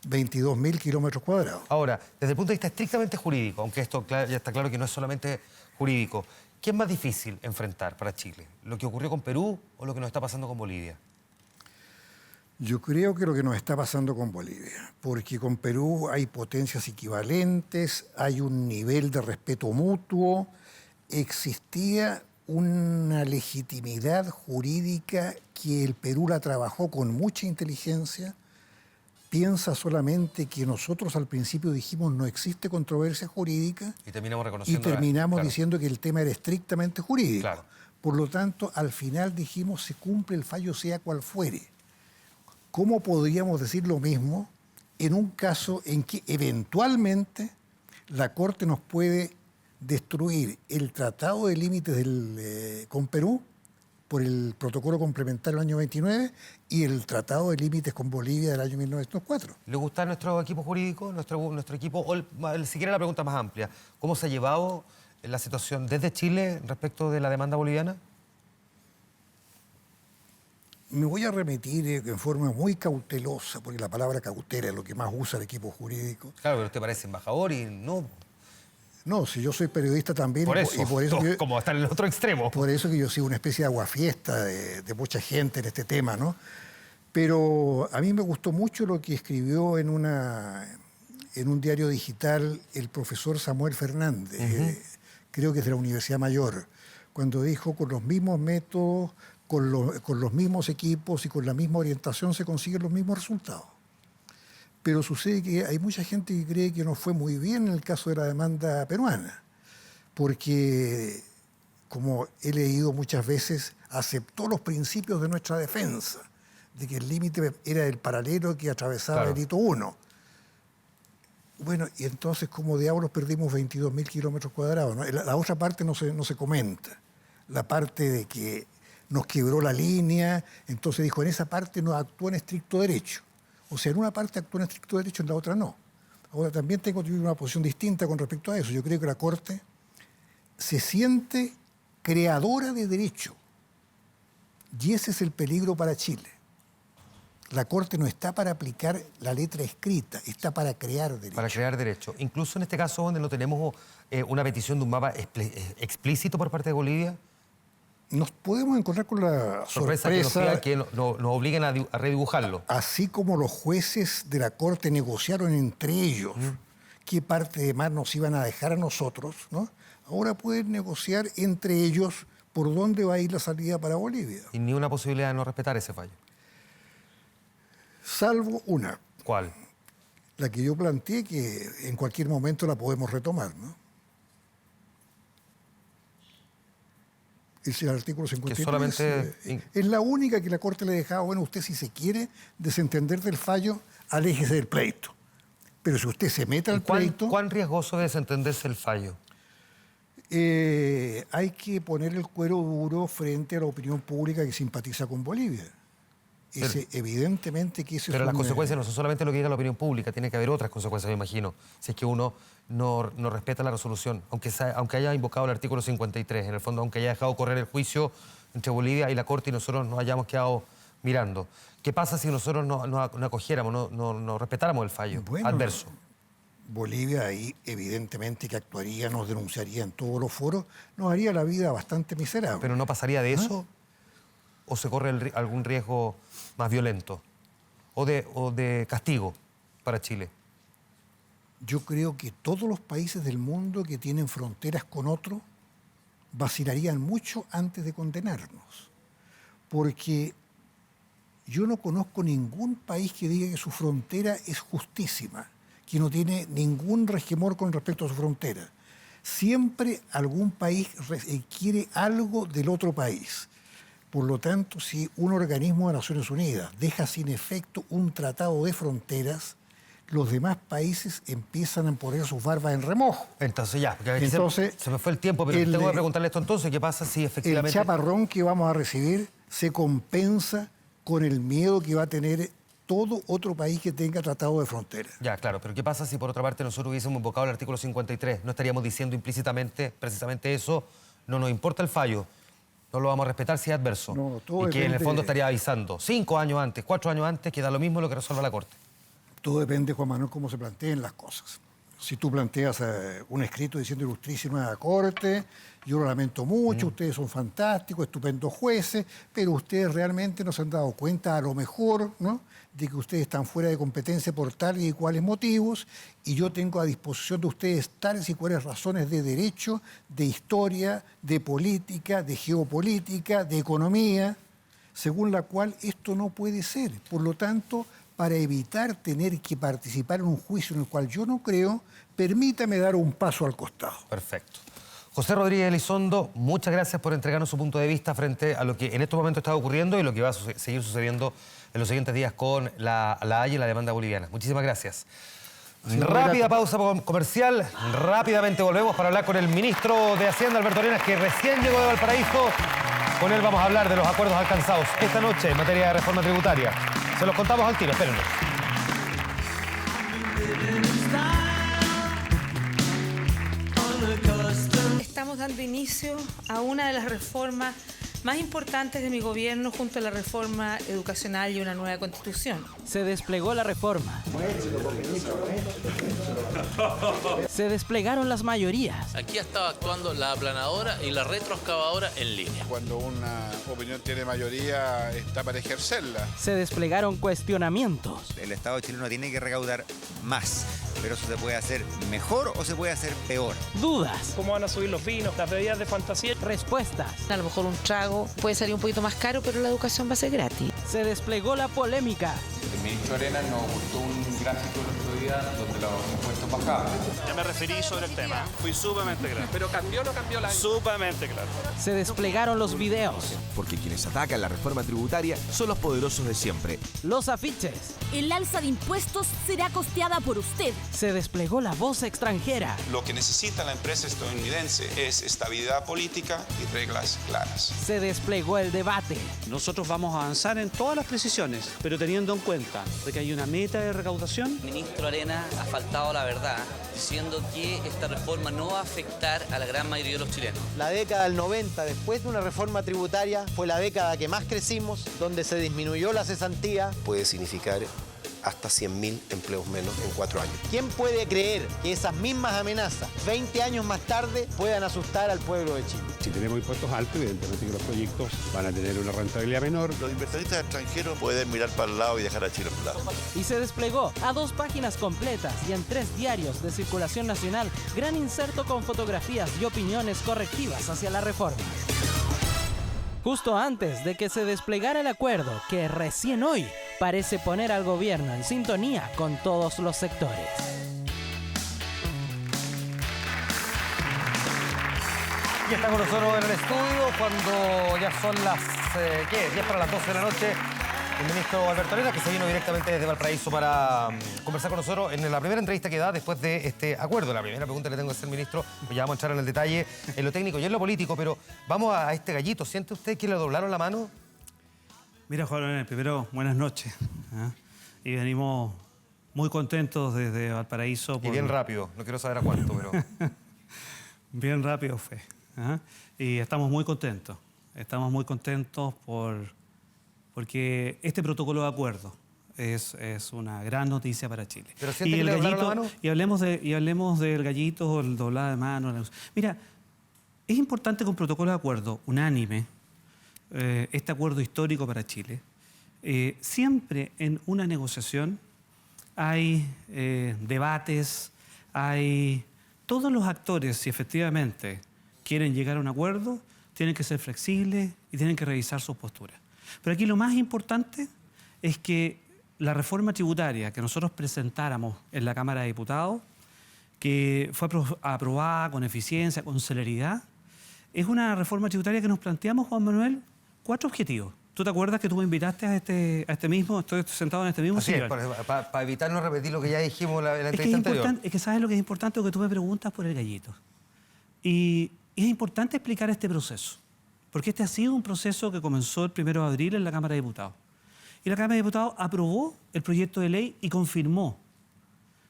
22.000 kilómetros cuadrados. Ahora, desde el punto de vista estrictamente jurídico, aunque esto ya está claro que no es solamente jurídico, ¿qué es más difícil enfrentar para Chile? ¿Lo que ocurrió con Perú o lo que nos está pasando con Bolivia? Yo creo que lo que nos está pasando con Bolivia, porque con Perú hay potencias equivalentes, hay un nivel de respeto mutuo, existía una legitimidad jurídica que el Perú la trabajó con mucha inteligencia. Piensa solamente que nosotros al principio dijimos no existe controversia jurídica Y terminamos y reconociendo... terminamos claro. diciendo que el tema era estrictamente jurídico. Claro. Por lo tanto, al final dijimos se cumple el fallo sea cual fuere. ¿Cómo podríamos decir lo mismo en un caso en que eventualmente la Corte nos puede destruir el Tratado de Límites con Perú por el protocolo complementario del año 29 y el Tratado de Límites con Bolivia del año 1904? ¿Le gusta nuestro equipo jurídico, nuestro equipo? O siquiera la pregunta más amplia. ¿Cómo se ha llevado la situación desde Chile respecto de la demanda boliviana? Me voy a remitir en forma muy cautelosa, porque la palabra cautela es lo que más usa el equipo jurídico. Claro, pero usted parece embajador y no... No, si yo soy periodista también, Por eso, y por eso que, como está en el otro extremo. por eso que yo soy una especie de aguafiesta de mucha gente en este tema, ¿no? Pero a mí me gustó mucho lo que escribió en un diario digital el profesor Samuel Fernández, creo que es de la Universidad Mayor, cuando dijo con los mismos métodos, con los mismos equipos y con la misma orientación se consiguen los mismos resultados. Pero sucede que hay mucha gente que cree que no fue muy bien en el caso de la demanda peruana, porque, como he leído muchas veces, aceptó los principios de nuestra defensa, de que el límite era el paralelo que atravesaba el hito 1. Bueno, y entonces, como diablos perdimos 22.000 kilómetros cuadrados, ¿no? La otra parte no se comenta. La parte de que nos quebró la línea, entonces dijo, en esa parte no actuó en estricto derecho. O sea, en una parte actuó en estricto derecho, en la otra no. Ahora, también tengo una posición distinta con respecto a eso. Yo creo que la Corte se siente creadora de derecho. Y ese es el peligro para Chile. La Corte no está para aplicar la letra escrita, está para crear derecho. Para crear derecho. Incluso en este caso donde no tenemos una petición de un mapa explícito por parte de Bolivia. Nos podemos encontrar con la sorpresa que nos obliguen a redibujarlo. Así como los jueces de la Corte negociaron entre ellos qué parte de mar nos iban a dejar a nosotros, ¿no? Ahora pueden negociar entre ellos por dónde va a ir la salida para Bolivia. Y ni una posibilidad de no respetar ese fallo. Salvo una. ¿Cuál? La que yo planteé, que en cualquier momento la podemos retomar, ¿no? Es el artículo 53. Que solamente... Es la única que la Corte le dejaba, bueno, usted si se quiere desentender del fallo, aléjese del pleito. Pero si usted se mete al pleito... ¿Cuán riesgoso es desentenderse el fallo? Hay que poner el cuero duro frente a la opinión pública que simpatiza con Bolivia. Evidentemente que eso pero es las consecuencias no son solamente lo que diga la opinión pública, tiene que haber otras consecuencias, me imagino, si es que uno no respeta la resolución, aunque haya invocado el artículo 53, en el fondo, aunque haya dejado correr el juicio entre Bolivia y la Corte y nosotros nos hayamos quedado mirando. ¿Qué pasa si nosotros no acogiéramos, no respetáramos el fallo adverso? Bolivia ahí evidentemente que actuaría, nos denunciaría en todos los foros, nos haría la vida bastante miserable. ¿Pero no pasaría de eso? ¿O se corre algún riesgo más violento? ¿O de castigo para Chile? Yo creo que todos los países del mundo que tienen fronteras con otros vacilarían mucho antes de condenarnos. Porque yo no conozco ningún país que diga que su frontera es justísima, que no tiene ningún resquemor con respecto a su frontera. Siempre algún país quiere algo del otro país. Por lo tanto, si un organismo de Naciones Unidas deja sin efecto un tratado de fronteras, los demás países empiezan a poner sus barbas en remojo. Entonces ya, porque entonces, se me fue el tiempo, pero tengo que preguntarle esto entonces, ¿qué pasa si efectivamente... El chaparrón que vamos a recibir se compensa con el miedo que va a tener todo otro país que tenga tratado de frontera. Ya, claro, pero ¿qué pasa si por otra parte nosotros hubiésemos invocado el artículo 53? ¿No estaríamos diciendo implícitamente precisamente eso? No nos importa el fallo, no lo vamos a respetar si es adverso. No, y que en el fondo estaría avisando 5 años antes, 4 años antes, que da lo mismo lo que resuelva la Corte. Todo depende, Juan Manuel, cómo se planteen las cosas. si tú planteas un escrito diciendo ilustrísima corte, yo lo lamento mucho, ustedes son fantásticos, estupendos jueces, pero ustedes realmente no se han dado cuenta a lo mejor, ¿no?, de que ustedes están fuera de competencia por tales y cuales motivos, y yo tengo a disposición de ustedes tales y cuales razones de derecho, de historia, de política, de geopolítica, de economía, según la cual esto no puede ser. Por lo tanto, para evitar tener que participar en un juicio en el cual yo no creo, permítame dar un paso al costado. Perfecto. José Rodríguez Elizondo, muchas gracias por entregarnos su punto de vista frente a lo que en estos momentos está ocurriendo y lo que va a seguir sucediendo en los siguientes días con la Haya y la demanda boliviana. Muchísimas gracias. Rápida pausa comercial. Rápidamente volvemos para hablar con el ministro de Hacienda, Alberto Arenas, que recién llegó de Valparaíso. Con él vamos a hablar de los acuerdos alcanzados esta noche en materia de reforma tributaria. Se los contamos al tiro, espérenlo. Estamos dando inicio a una de las reformas más importantes de mi gobierno junto a la reforma educacional y una nueva constitución. Se desplegó la reforma. Se desplegaron las mayorías. Aquí ha estado actuando la aplanadora y la retroexcavadora en línea. Cuando una opinión tiene mayoría, está para ejercerla. Se desplegaron cuestionamientos. El Estado chileno tiene que recaudar más, pero eso se puede hacer mejor o se puede hacer peor. Dudas. ¿Cómo van a subir los vinos, las bebidas de fantasía? Respuestas. A lo mejor un trago puede salir un poquito más caro, pero la educación va a ser gratis. Se desplegó la polémica. El ministro Arenas nos ocultó un gráfico el otro día donde los impuestos bajaban. Ya me referí sobre el tema. Fui sumamente claro. ¿Pero cambió o no cambió la...? Sumamente claro. Se desplegaron los videos. Porque quienes atacan la reforma tributaria son los poderosos de siempre. Los afiches. El alza de impuestos será costeada por usted. Se desplegó la voz extranjera. Lo que necesita la empresa estadounidense es estabilidad política y reglas claras. Se desplegó el debate. Nosotros vamos a avanzar en todas las precisiones, pero teniendo en cuenta de que hay una meta de recaudación. El ministro Arenas ha faltado la verdad, diciendo que esta reforma no va a afectar a la gran mayoría de los chilenos. La década del 90, después de una reforma tributaria, fue la década que más crecimos, donde se disminuyó la cesantía. Puede significar hasta 100.000 empleos menos en 4 años. ¿Quién puede creer que esas mismas amenazas, 20 años más tarde, puedan asustar al pueblo de Chile? Si tenemos impuestos altos, evidentemente que los proyectos van a tener una rentabilidad menor. Los inversionistas extranjeros pueden mirar para el lado y dejar a Chile a un lado. Y se desplegó a 2 páginas completas y en 3 diarios de circulación nacional, gran inserto con fotografías y opiniones correctivas hacia la reforma. Justo antes de que se desplegara el acuerdo, que recién hoy parece poner al gobierno en sintonía con todos los sectores. Y está con nosotros en el estudio cuando ya son las 10 para las 12 de la noche. El ministro Alberto Arenas, que se vino directamente desde Valparaíso para conversar con nosotros en la primera entrevista que da después de este acuerdo. La primera pregunta que le tengo que hacer al ministro, pues ya vamos a entrar en el detalle en lo técnico y en lo político, pero vamos a este gallito. ¿Siente usted que le doblaron la mano? Mira, Juan, primero, buenas noches. Y venimos muy contentos desde Valparaíso. Y bien rápido, no quiero saber a cuánto, pero... Bien rápido fue. Y estamos muy contentos. Estamos muy contentos porque este protocolo de acuerdo es una gran noticia para Chile. ¿Pero siente que le doblaron la mano? Y hablemos del gallito, el doblado de mano. Mira, es importante que un protocolo de acuerdo unánime, este acuerdo histórico para Chile, siempre en una negociación hay debates, hay todos los actores, si efectivamente quieren llegar a un acuerdo, tienen que ser flexibles y tienen que revisar sus posturas. Pero aquí lo más importante es que la reforma tributaria que nosotros presentáramos en la Cámara de Diputados, que fue aprobada con eficiencia, con celeridad, es una reforma tributaria que nos planteamos, Juan Manuel, 4 objetivos. ¿Tú te acuerdas que tú me invitaste a este mismo, estoy sentado en este mismo sillón? Para evitar no repetir lo que ya dijimos en la entrevista anterior. Es que sabes lo que es importante, lo que tú me preguntas por el gallito. Y es importante explicar este proceso, porque este ha sido un proceso que comenzó el 1 de abril en la Cámara de Diputados. Y la Cámara de Diputados aprobó el proyecto de ley y confirmó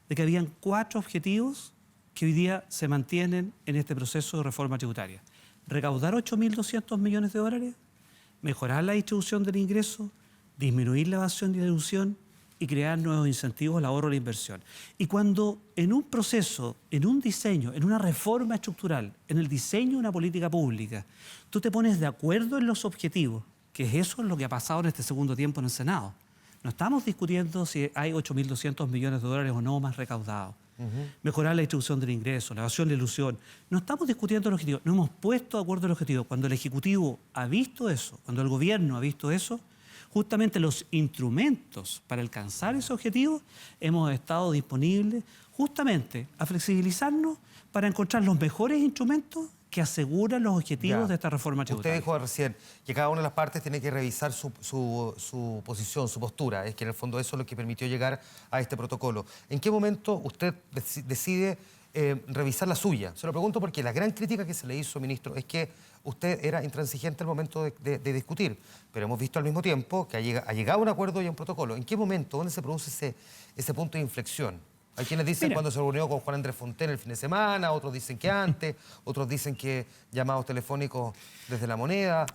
de que habían 4 objetivos que hoy día se mantienen en este proceso de reforma tributaria. Recaudar 8.200 millones de dólares, mejorar la distribución del ingreso, disminuir la evasión y la elusión y crear nuevos incentivos al ahorro y la inversión. Y cuando en un proceso, en un diseño, en una reforma estructural, en el diseño de una política pública, tú te pones de acuerdo en los objetivos, que eso es lo que ha pasado en este segundo tiempo en el Senado. No estamos discutiendo si hay 8.200 millones de dólares o no más recaudados. Mejorar la distribución del ingreso, la evasión, la ilusión. No estamos discutiendo el objetivo, no hemos puesto de acuerdo el objetivo. Cuando el Ejecutivo ha visto eso, cuando el Gobierno ha visto eso, justamente los instrumentos para alcanzar ese objetivo hemos estado disponibles justamente a flexibilizarnos para encontrar los mejores instrumentos que aseguran los objetivos de esta reforma tributaria. Usted dijo recién que cada una de las partes tiene que revisar su posición, su postura. Es que en el fondo eso es lo que permitió llegar a este protocolo. ¿En qué momento usted decide revisar la suya? Se lo pregunto porque la gran crítica que se le hizo, ministro, es que usted era intransigente al momento de discutir. Pero hemos visto al mismo tiempo que ha llegado a un acuerdo y a un protocolo. ¿En qué momento, dónde se produce ese punto de inflexión? Hay quienes dicen cuando se reunió con Juan Andrés Fontaine el fin de semana, otros dicen que antes, otros dicen que llamados telefónicos desde la moneda,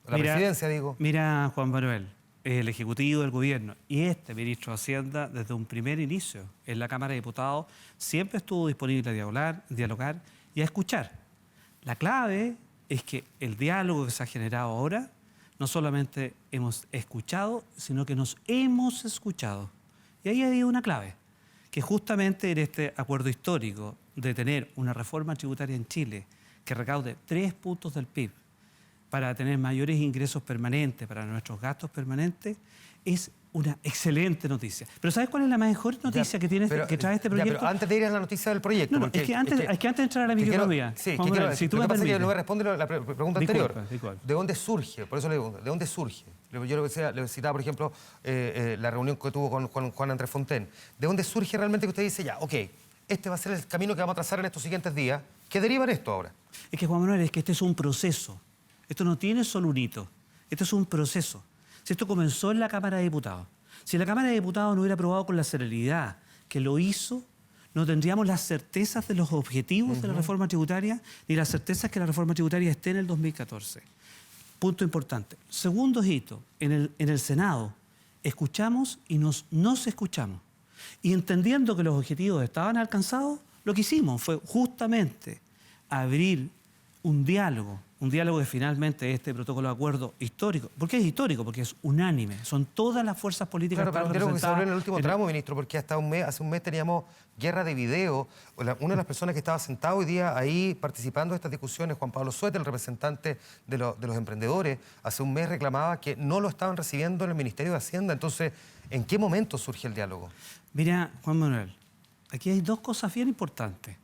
la presidencia, digo. Mira, Juan Manuel, el Ejecutivo del Gobierno y este ministro de Hacienda, desde un primer inicio en la Cámara de Diputados, siempre estuvo disponible a dialogar y a escuchar. La clave es que el diálogo que se ha generado ahora, no solamente hemos escuchado, sino que nos hemos escuchado. Y ahí hay una clave, que justamente en este acuerdo histórico de tener una reforma tributaria en Chile que recaude 3 puntos del PIB para tener mayores ingresos permanentes, para nuestros gastos permanentes, es una excelente noticia. Pero ¿sabes cuál es la mejor noticia que trae este proyecto? Pero antes de ir a la noticia del proyecto... No, es que antes de entrar a la microeconomía... Si tú me permites... que no me responde la pregunta anterior. ¿De dónde surge? Por eso le digo, ¿de dónde surge? Yo le citaba, por ejemplo, la reunión que tuvo con Juan Andrés Fontaine. ¿De dónde surge realmente que usted dice, ya, ok, este va a ser el camino que vamos a trazar en estos siguientes días? ¿Qué deriva en esto ahora? Es que, Juan Manuel, es que este es un proceso. Esto no tiene solo un hito. Esto es un proceso. Si esto comenzó en la Cámara de Diputados, si la Cámara de Diputados no hubiera aprobado con la celeridad que lo hizo, no tendríamos las certezas de los objetivos de la reforma tributaria ni las certezas que la reforma tributaria esté en el 2014. Punto importante. Segundo hito, en el Senado escuchamos y nos escuchamos. Y entendiendo que los objetivos estaban alcanzados, lo que hicimos fue justamente abrir un diálogo que finalmente este protocolo de acuerdo histórico. ¿Por qué es histórico? Porque es unánime. Son todas las fuerzas políticas que están representadas. Claro, pero que se habló en el último tramo, ministro, porque hasta hace un mes teníamos guerra de video. Una de las personas que estaba sentada hoy día ahí participando de estas discusiones, Juan Pablo Suete, el representante de los emprendedores, hace un mes reclamaba que no lo estaban recibiendo en el Ministerio de Hacienda. Entonces, ¿en qué momento surge el diálogo? Mira, Juan Manuel, aquí hay dos cosas bien importantes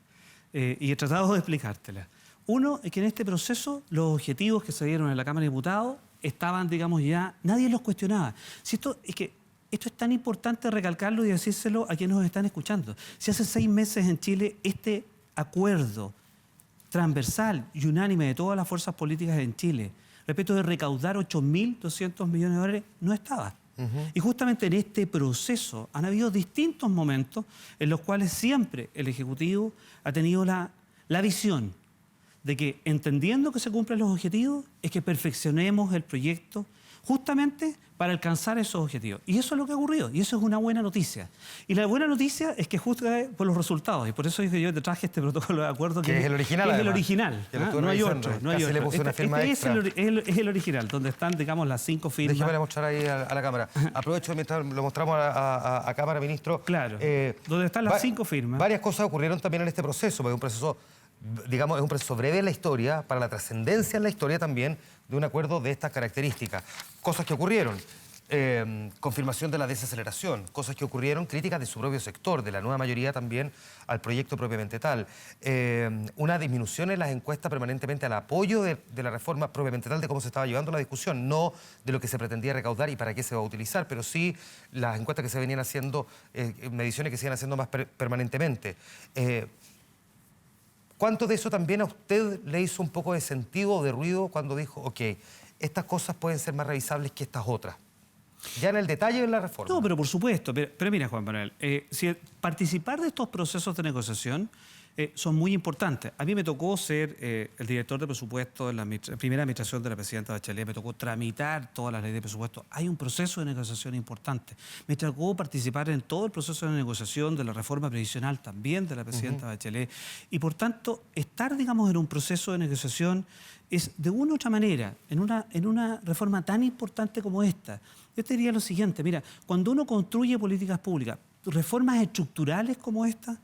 y he tratado de explicártelas. Uno es que en este proceso los objetivos que se dieron en la Cámara de Diputados estaban, digamos, ya... Nadie los cuestionaba. Si esto es tan importante recalcarlo y decírselo a quienes nos están escuchando. Si hace 6 meses en Chile este acuerdo transversal y unánime de todas las fuerzas políticas en Chile respecto de recaudar 8.200 millones de dólares no estaba. Y justamente en este proceso han habido distintos momentos en los cuales siempre el Ejecutivo ha tenido la visión de que, entendiendo que se cumplen los objetivos, es que perfeccionemos el proyecto justamente para alcanzar esos objetivos. Y eso es lo que ha ocurrido, y eso es una buena noticia. Y la buena noticia es que justo por los resultados, y por eso dije yo te traje este protocolo de acuerdo que es el original. Es el original, no hay otro. Le puse una firma extra. Es el original, donde están, digamos, las 5 firmas. Déjame mostrar ahí a la cámara. Aprovecho mientras lo mostramos a cámara, ministro. Claro, donde están las 5 firmas. Varias cosas ocurrieron también en este proceso, porque es un proceso... digamos, es un proceso breve en la historia, para la trascendencia en la historia también de un acuerdo de estas características. Cosas que ocurrieron, confirmación de la desaceleración, cosas que ocurrieron, críticas de su propio sector, de la nueva mayoría también al proyecto propiamente tal, una disminución en las encuestas permanentemente al apoyo de la reforma propiamente tal de cómo se estaba llevando la discusión, no de lo que se pretendía recaudar y para qué se va a utilizar, pero sí las encuestas que se venían haciendo, mediciones que se iban haciendo más permanentemente. ¿Cuánto de eso también a usted le hizo un poco de sentido o de ruido cuando dijo, ok, estas cosas pueden ser más revisables que estas otras? Ya en el detalle de la reforma. No, pero por supuesto. Pero mira, Juan Manuel, si participar de estos procesos de negociación son muy importantes. A mí me tocó ser el director de presupuesto en la primera administración de la presidenta Bachelet, me tocó tramitar todas las leyes de presupuesto. Hay un proceso de negociación importante. Me tocó participar en todo el proceso de negociación de la reforma previsional también de la presidenta Bachelet. Y por tanto, estar, digamos, en un proceso de negociación es de una u otra manera, en una reforma tan importante como esta. Yo te diría lo siguiente, mira, cuando uno construye políticas públicas, reformas estructurales como esta,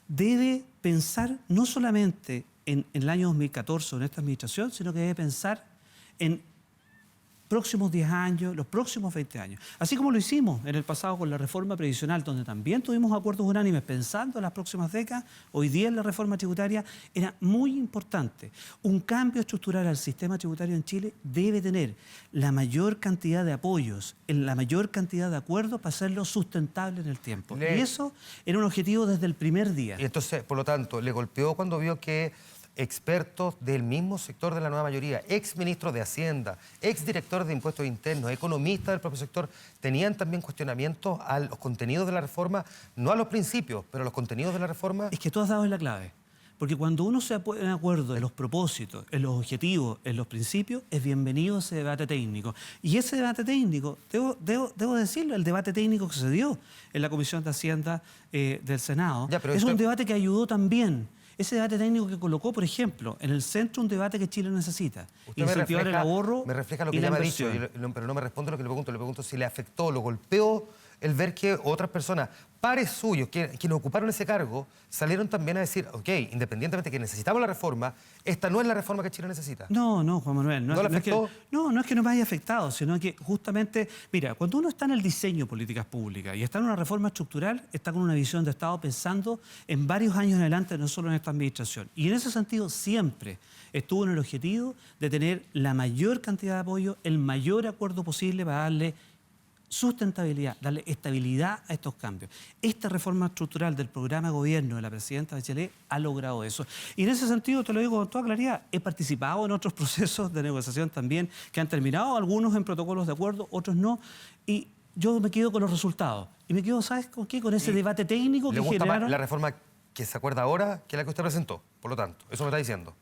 debe pensar no solamente en el año 2014 en esta administración, sino que debe pensar en próximos 10 años, los próximos 20 años. Así como lo hicimos en el pasado con la reforma previsional, donde también tuvimos acuerdos unánimes pensando en las próximas décadas, hoy día en la reforma tributaria era muy importante. Un cambio estructural al sistema tributario en Chile debe tener la mayor cantidad de apoyos, la mayor cantidad de acuerdos para hacerlo sustentable en el tiempo. Y eso era un objetivo desde el primer día. Y entonces, por lo tanto, le golpeó cuando vio que expertos del mismo sector de la nueva mayoría, ex ministros de Hacienda, ex directores de impuestos internos, economistas del propio sector, tenían también cuestionamientos a los contenidos de la reforma, no a los principios, pero a los contenidos de la reforma. Es que tú has dado en la clave. Porque cuando uno se pone de acuerdo en los propósitos, en los objetivos, en los principios, es bienvenido ese debate técnico. Y ese debate técnico, debo decirlo, el debate técnico que se dio en la Comisión de Hacienda del Senado, es un debate que ayudó también. Ese debate técnico que colocó, por ejemplo, en el centro un debate que Chile necesita. Incentivar el ahorro. Me refleja lo que ya me ha dicho, pero no me responde lo que le pregunto. Le pregunto si le afectó, lo golpeó el ver que otras personas, pares suyos, quienes ocuparon ese cargo, salieron también a decir, ok, independientemente de que necesitamos la reforma, esta no es la reforma que Chile necesita. No, Juan Manuel. ¿No le afectó? No es que no me haya afectado, sino que justamente, mira, cuando uno está en el diseño de políticas públicas y está en una reforma estructural, está con una visión de Estado pensando en varios años en adelante, no solo en esta administración. Y en ese sentido siempre estuvo en el objetivo de tener la mayor cantidad de apoyo, el mayor acuerdo posible para darle sustentabilidad, darle estabilidad a estos cambios. Esta reforma estructural del programa de gobierno de la presidenta Bachelet ha logrado eso. Y en ese sentido, te lo digo con toda claridad, he participado en otros procesos de negociación también que han terminado, algunos en protocolos de acuerdo, otros no, y yo me quedo con los resultados. Y me quedo, ¿sabes con qué? Con ese debate técnico que generaron. ¿Le gusta más la reforma que se acuerda ahora que la que usted presentó? Por lo tanto, eso me está diciendo.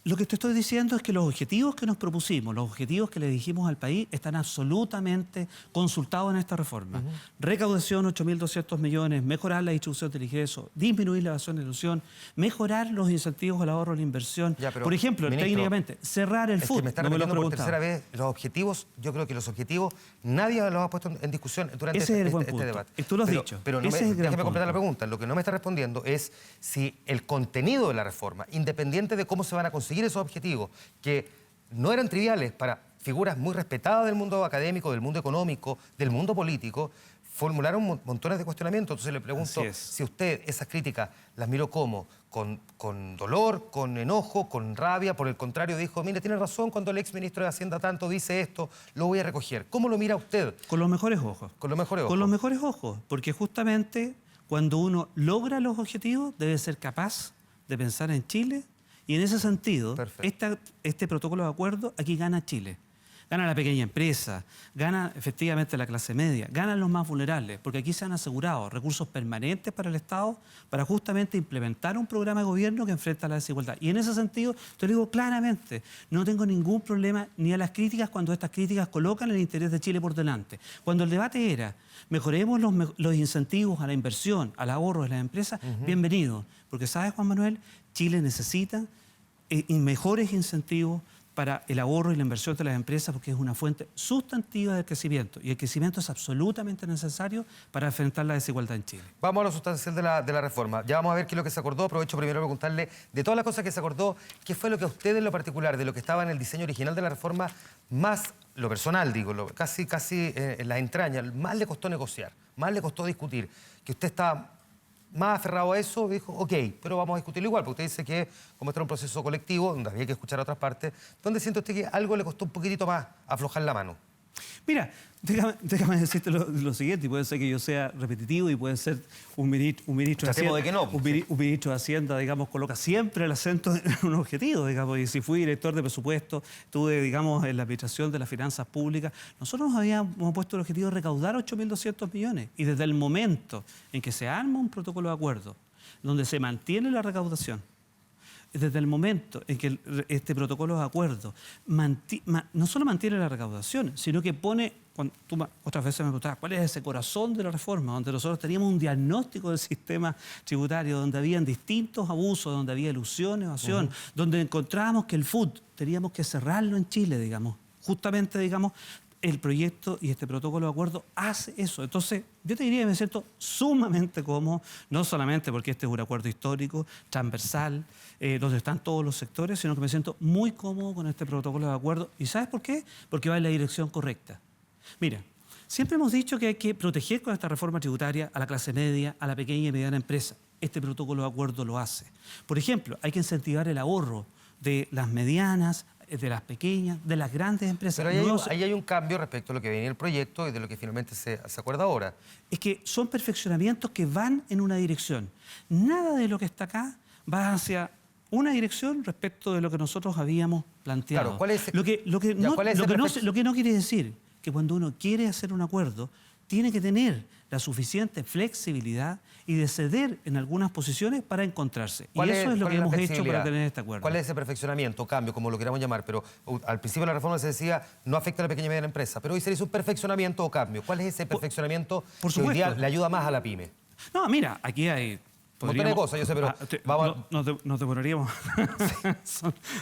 Lo que te estoy diciendo es que los objetivos que nos propusimos, los objetivos que le dijimos al país, están absolutamente consultados en esta reforma. Recaudación, 8.200 millones, mejorar la distribución del ingreso, disminuir la evasión y elusión, mejorar los incentivos al ahorro y la inversión. Por ejemplo, ministro, técnicamente, cerrar el FUT. Me está repitiendo por tercera vez los objetivos. Yo creo que los objetivos nadie los ha puesto en discusión durante este debate. Tú lo has dicho. Pero déjeme completar la pregunta. Lo que no me está respondiendo es si el contenido de la reforma, independiente de cómo se van a conseguir esos objetivos, que no eran triviales para figuras muy respetadas del mundo académico, del mundo económico, del mundo político, formularon montones de cuestionamientos. Entonces le pregunto si usted esas críticas las miró como, con dolor, con enojo, con rabia. Por el contrario, dijo, mire, tiene razón cuando el exministro de Hacienda tanto dice esto, lo voy a recoger. ¿Cómo lo mira usted? Con los mejores ojos. Con los mejores ojos. Con los mejores ojos, porque justamente cuando uno logra los objetivos debe ser capaz de pensar en Chile. Y en ese sentido, este protocolo de acuerdo, aquí gana Chile. Gana la pequeña empresa, gana efectivamente la clase media, ganan los más vulnerables, porque aquí se han asegurado recursos permanentes para el Estado para justamente implementar un programa de gobierno que enfrenta la desigualdad. Y en ese sentido, te lo digo claramente, no tengo ningún problema ni a las críticas cuando estas críticas colocan el interés de Chile por delante. Cuando el debate era, mejoremos los incentivos a la inversión, al ahorro de las empresas, bienvenido. Porque, ¿sabes, Juan Manuel? Chile necesita mejores incentivos para el ahorro y la inversión de las empresas porque es una fuente sustantiva del crecimiento y el crecimiento es absolutamente necesario para enfrentar la desigualdad en Chile. Vamos a lo sustancial de la reforma. Ya vamos a ver qué es lo que se acordó. Aprovecho primero para preguntarle, de todas las cosas que se acordó, ¿qué fue lo que a usted en lo particular, de lo que estaba en el diseño original de la reforma, más, lo personal digo, casi en las entrañas, más le costó negociar, más le costó discutir, que usted está más aferrado a eso, dijo, ok, pero vamos a discutirlo igual, porque usted dice que como este era un proceso colectivo, donde había que escuchar a otras partes, ¿dónde siente usted que algo le costó un poquitito más aflojar la mano? Mira, déjame decirte lo siguiente, y puede ser que yo sea repetitivo y puede ser un ministro de Hacienda, un ministro de Hacienda, digamos, coloca siempre el acento en un objetivo, digamos, y si fui director de presupuesto, estuve, digamos, en la administración de las finanzas públicas, nosotros nos habíamos puesto el objetivo de recaudar 8.200 millones, y desde el momento en que se arma un protocolo de acuerdo, donde se mantiene la recaudación, desde el momento en que este protocolo de acuerdo no solo mantiene la recaudación, sino que pone, cuando tú otras veces me preguntabas, ¿cuál es ese corazón de la reforma? Donde nosotros teníamos un diagnóstico del sistema tributario, donde habían distintos abusos, donde había ilusión, evasión, donde encontrábamos que el food teníamos que cerrarlo en Chile, digamos. Justamente, digamos, el proyecto y este protocolo de acuerdo hace eso. Entonces, yo te diría que me siento sumamente cómodo, no solamente porque este es un acuerdo histórico, transversal, donde están todos los sectores, sino que me siento muy cómodo con este protocolo de acuerdo. ¿Y sabes por qué? Porque va en la dirección correcta. Mira, siempre hemos dicho que hay que proteger con esta reforma tributaria a la clase media, a la pequeña y mediana empresa. Este protocolo de acuerdo lo hace. Por ejemplo, hay que incentivar el ahorro de las medianas, de las pequeñas, de las grandes empresas. Pero ahí hay un cambio respecto a lo que venía en el proyecto y de lo que finalmente se acuerda ahora. Es que son perfeccionamientos que van en una dirección. Nada de lo que está acá va hacia una dirección respecto de lo que nosotros habíamos planteado. Claro, ¿cuál es lo que no quiere decir que cuando uno quiere hacer un acuerdo, tiene que tener la suficiente flexibilidad y de ceder en algunas posiciones para encontrarse. Y eso es lo que hemos hecho para tener este acuerdo. ¿Cuál es ese perfeccionamiento, cambio, como lo queramos llamar? Pero al principio de la reforma se decía no afecta a la pequeña y mediana empresa, pero hoy se hizo un perfeccionamiento o cambio. ¿Cuál es ese perfeccionamiento que hoy día le ayuda más a la pyme? No, mira, aquí hay... Un montón de cosas, yo sé, pero... Nos demoraríamos.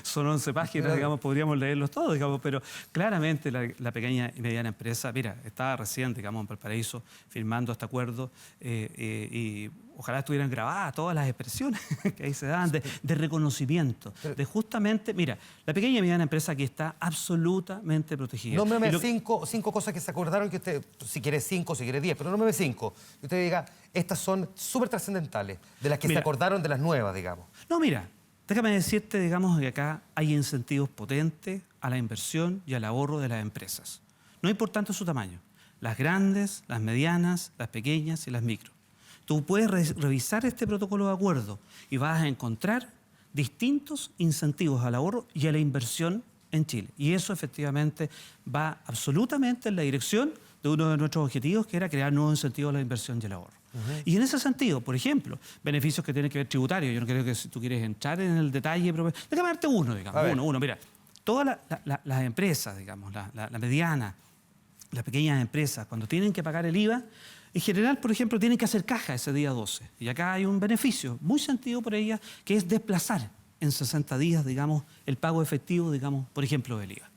son 11 páginas, digamos, podríamos leerlos todos, digamos, pero claramente la pequeña y mediana empresa, mira, estaba recién, digamos, en Valparaíso, firmando este acuerdo y ojalá estuvieran grabadas todas las expresiones que ahí se dan de reconocimiento, de justamente, mira, la pequeña y mediana empresa aquí está absolutamente protegida. Nómbrame cinco cosas que se acordaron que usted, si quiere 5, si quiere 10, pero nómbrame 5. Que usted diga, estas son súper trascendentales, de las que se acordaron de las nuevas, digamos. No, mira, déjame decirte, digamos, que acá hay incentivos potentes a la inversión y al ahorro de las empresas. No importante su tamaño, las grandes, las medianas, las pequeñas y las micro. Tú puedes revisar este protocolo de acuerdo y vas a encontrar distintos incentivos al ahorro y a la inversión en Chile. Y eso efectivamente va absolutamente en la dirección de uno de nuestros objetivos, que era crear nuevos incentivos a la inversión y el ahorro. Y en ese sentido, por ejemplo, beneficios que tienen que ver tributarios. Yo no creo que si tú quieres entrar en el detalle, pero déjame darte uno, digamos. Uno. Mira, todas las empresas, digamos, la mediana, las pequeñas empresas, cuando tienen que pagar el IVA, en general, por ejemplo, tienen que hacer caja ese día 12. Y acá hay un beneficio muy sentido por ellas, que es desplazar en 60 días, digamos, el pago efectivo, digamos, por ejemplo, del IVA.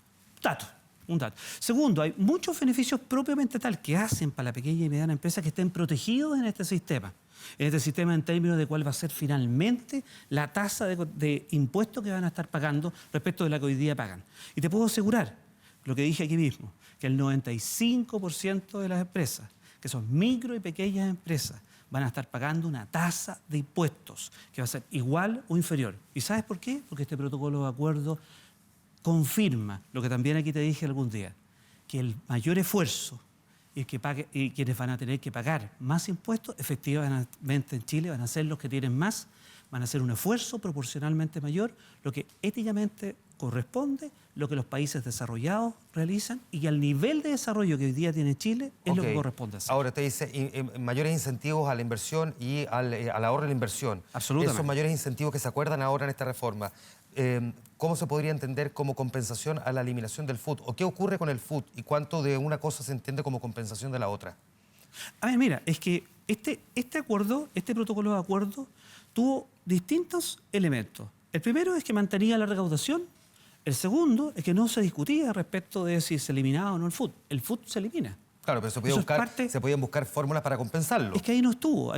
Un dato. Segundo, hay muchos beneficios propiamente tal que hacen para la pequeña y mediana empresa que estén protegidos en este sistema. En este sistema en términos de cuál va a ser finalmente la tasa de impuestos que van a estar pagando respecto de la que hoy día pagan. Y te puedo asegurar, lo que dije aquí mismo, que el 95% de las empresas, que son micro y pequeñas empresas, van a estar pagando una tasa de impuestos que va a ser igual o inferior. ¿Y sabes por qué? Porque este protocolo de acuerdo confirma lo que también aquí te dije algún día, que el mayor esfuerzo y quienes van a tener que pagar más impuestos, efectivamente en Chile van a ser los que tienen más, van a hacer un esfuerzo proporcionalmente mayor, lo que éticamente corresponde, lo que los países desarrollados realizan y al nivel de desarrollo que hoy día tiene Chile es lo que corresponde hacer. Ahora, te dice mayores incentivos a la inversión y al ahorro de la inversión. Absolutamente. Esos mayores incentivos que se acuerdan ahora en esta reforma, ¿cómo se podría entender como compensación a la eliminación del FUT? ¿O qué ocurre con el FUT? ¿Y cuánto de una cosa se entiende como compensación de la otra? A ver, mira, es que este acuerdo, este protocolo de acuerdo, tuvo distintos elementos. El primero es que mantenía la recaudación. El segundo es que no se discutía respecto de si se eliminaba o no el FUT. El FUT se elimina. Claro, pero se podían buscar fórmulas para compensarlo. Es que ahí no estuvo,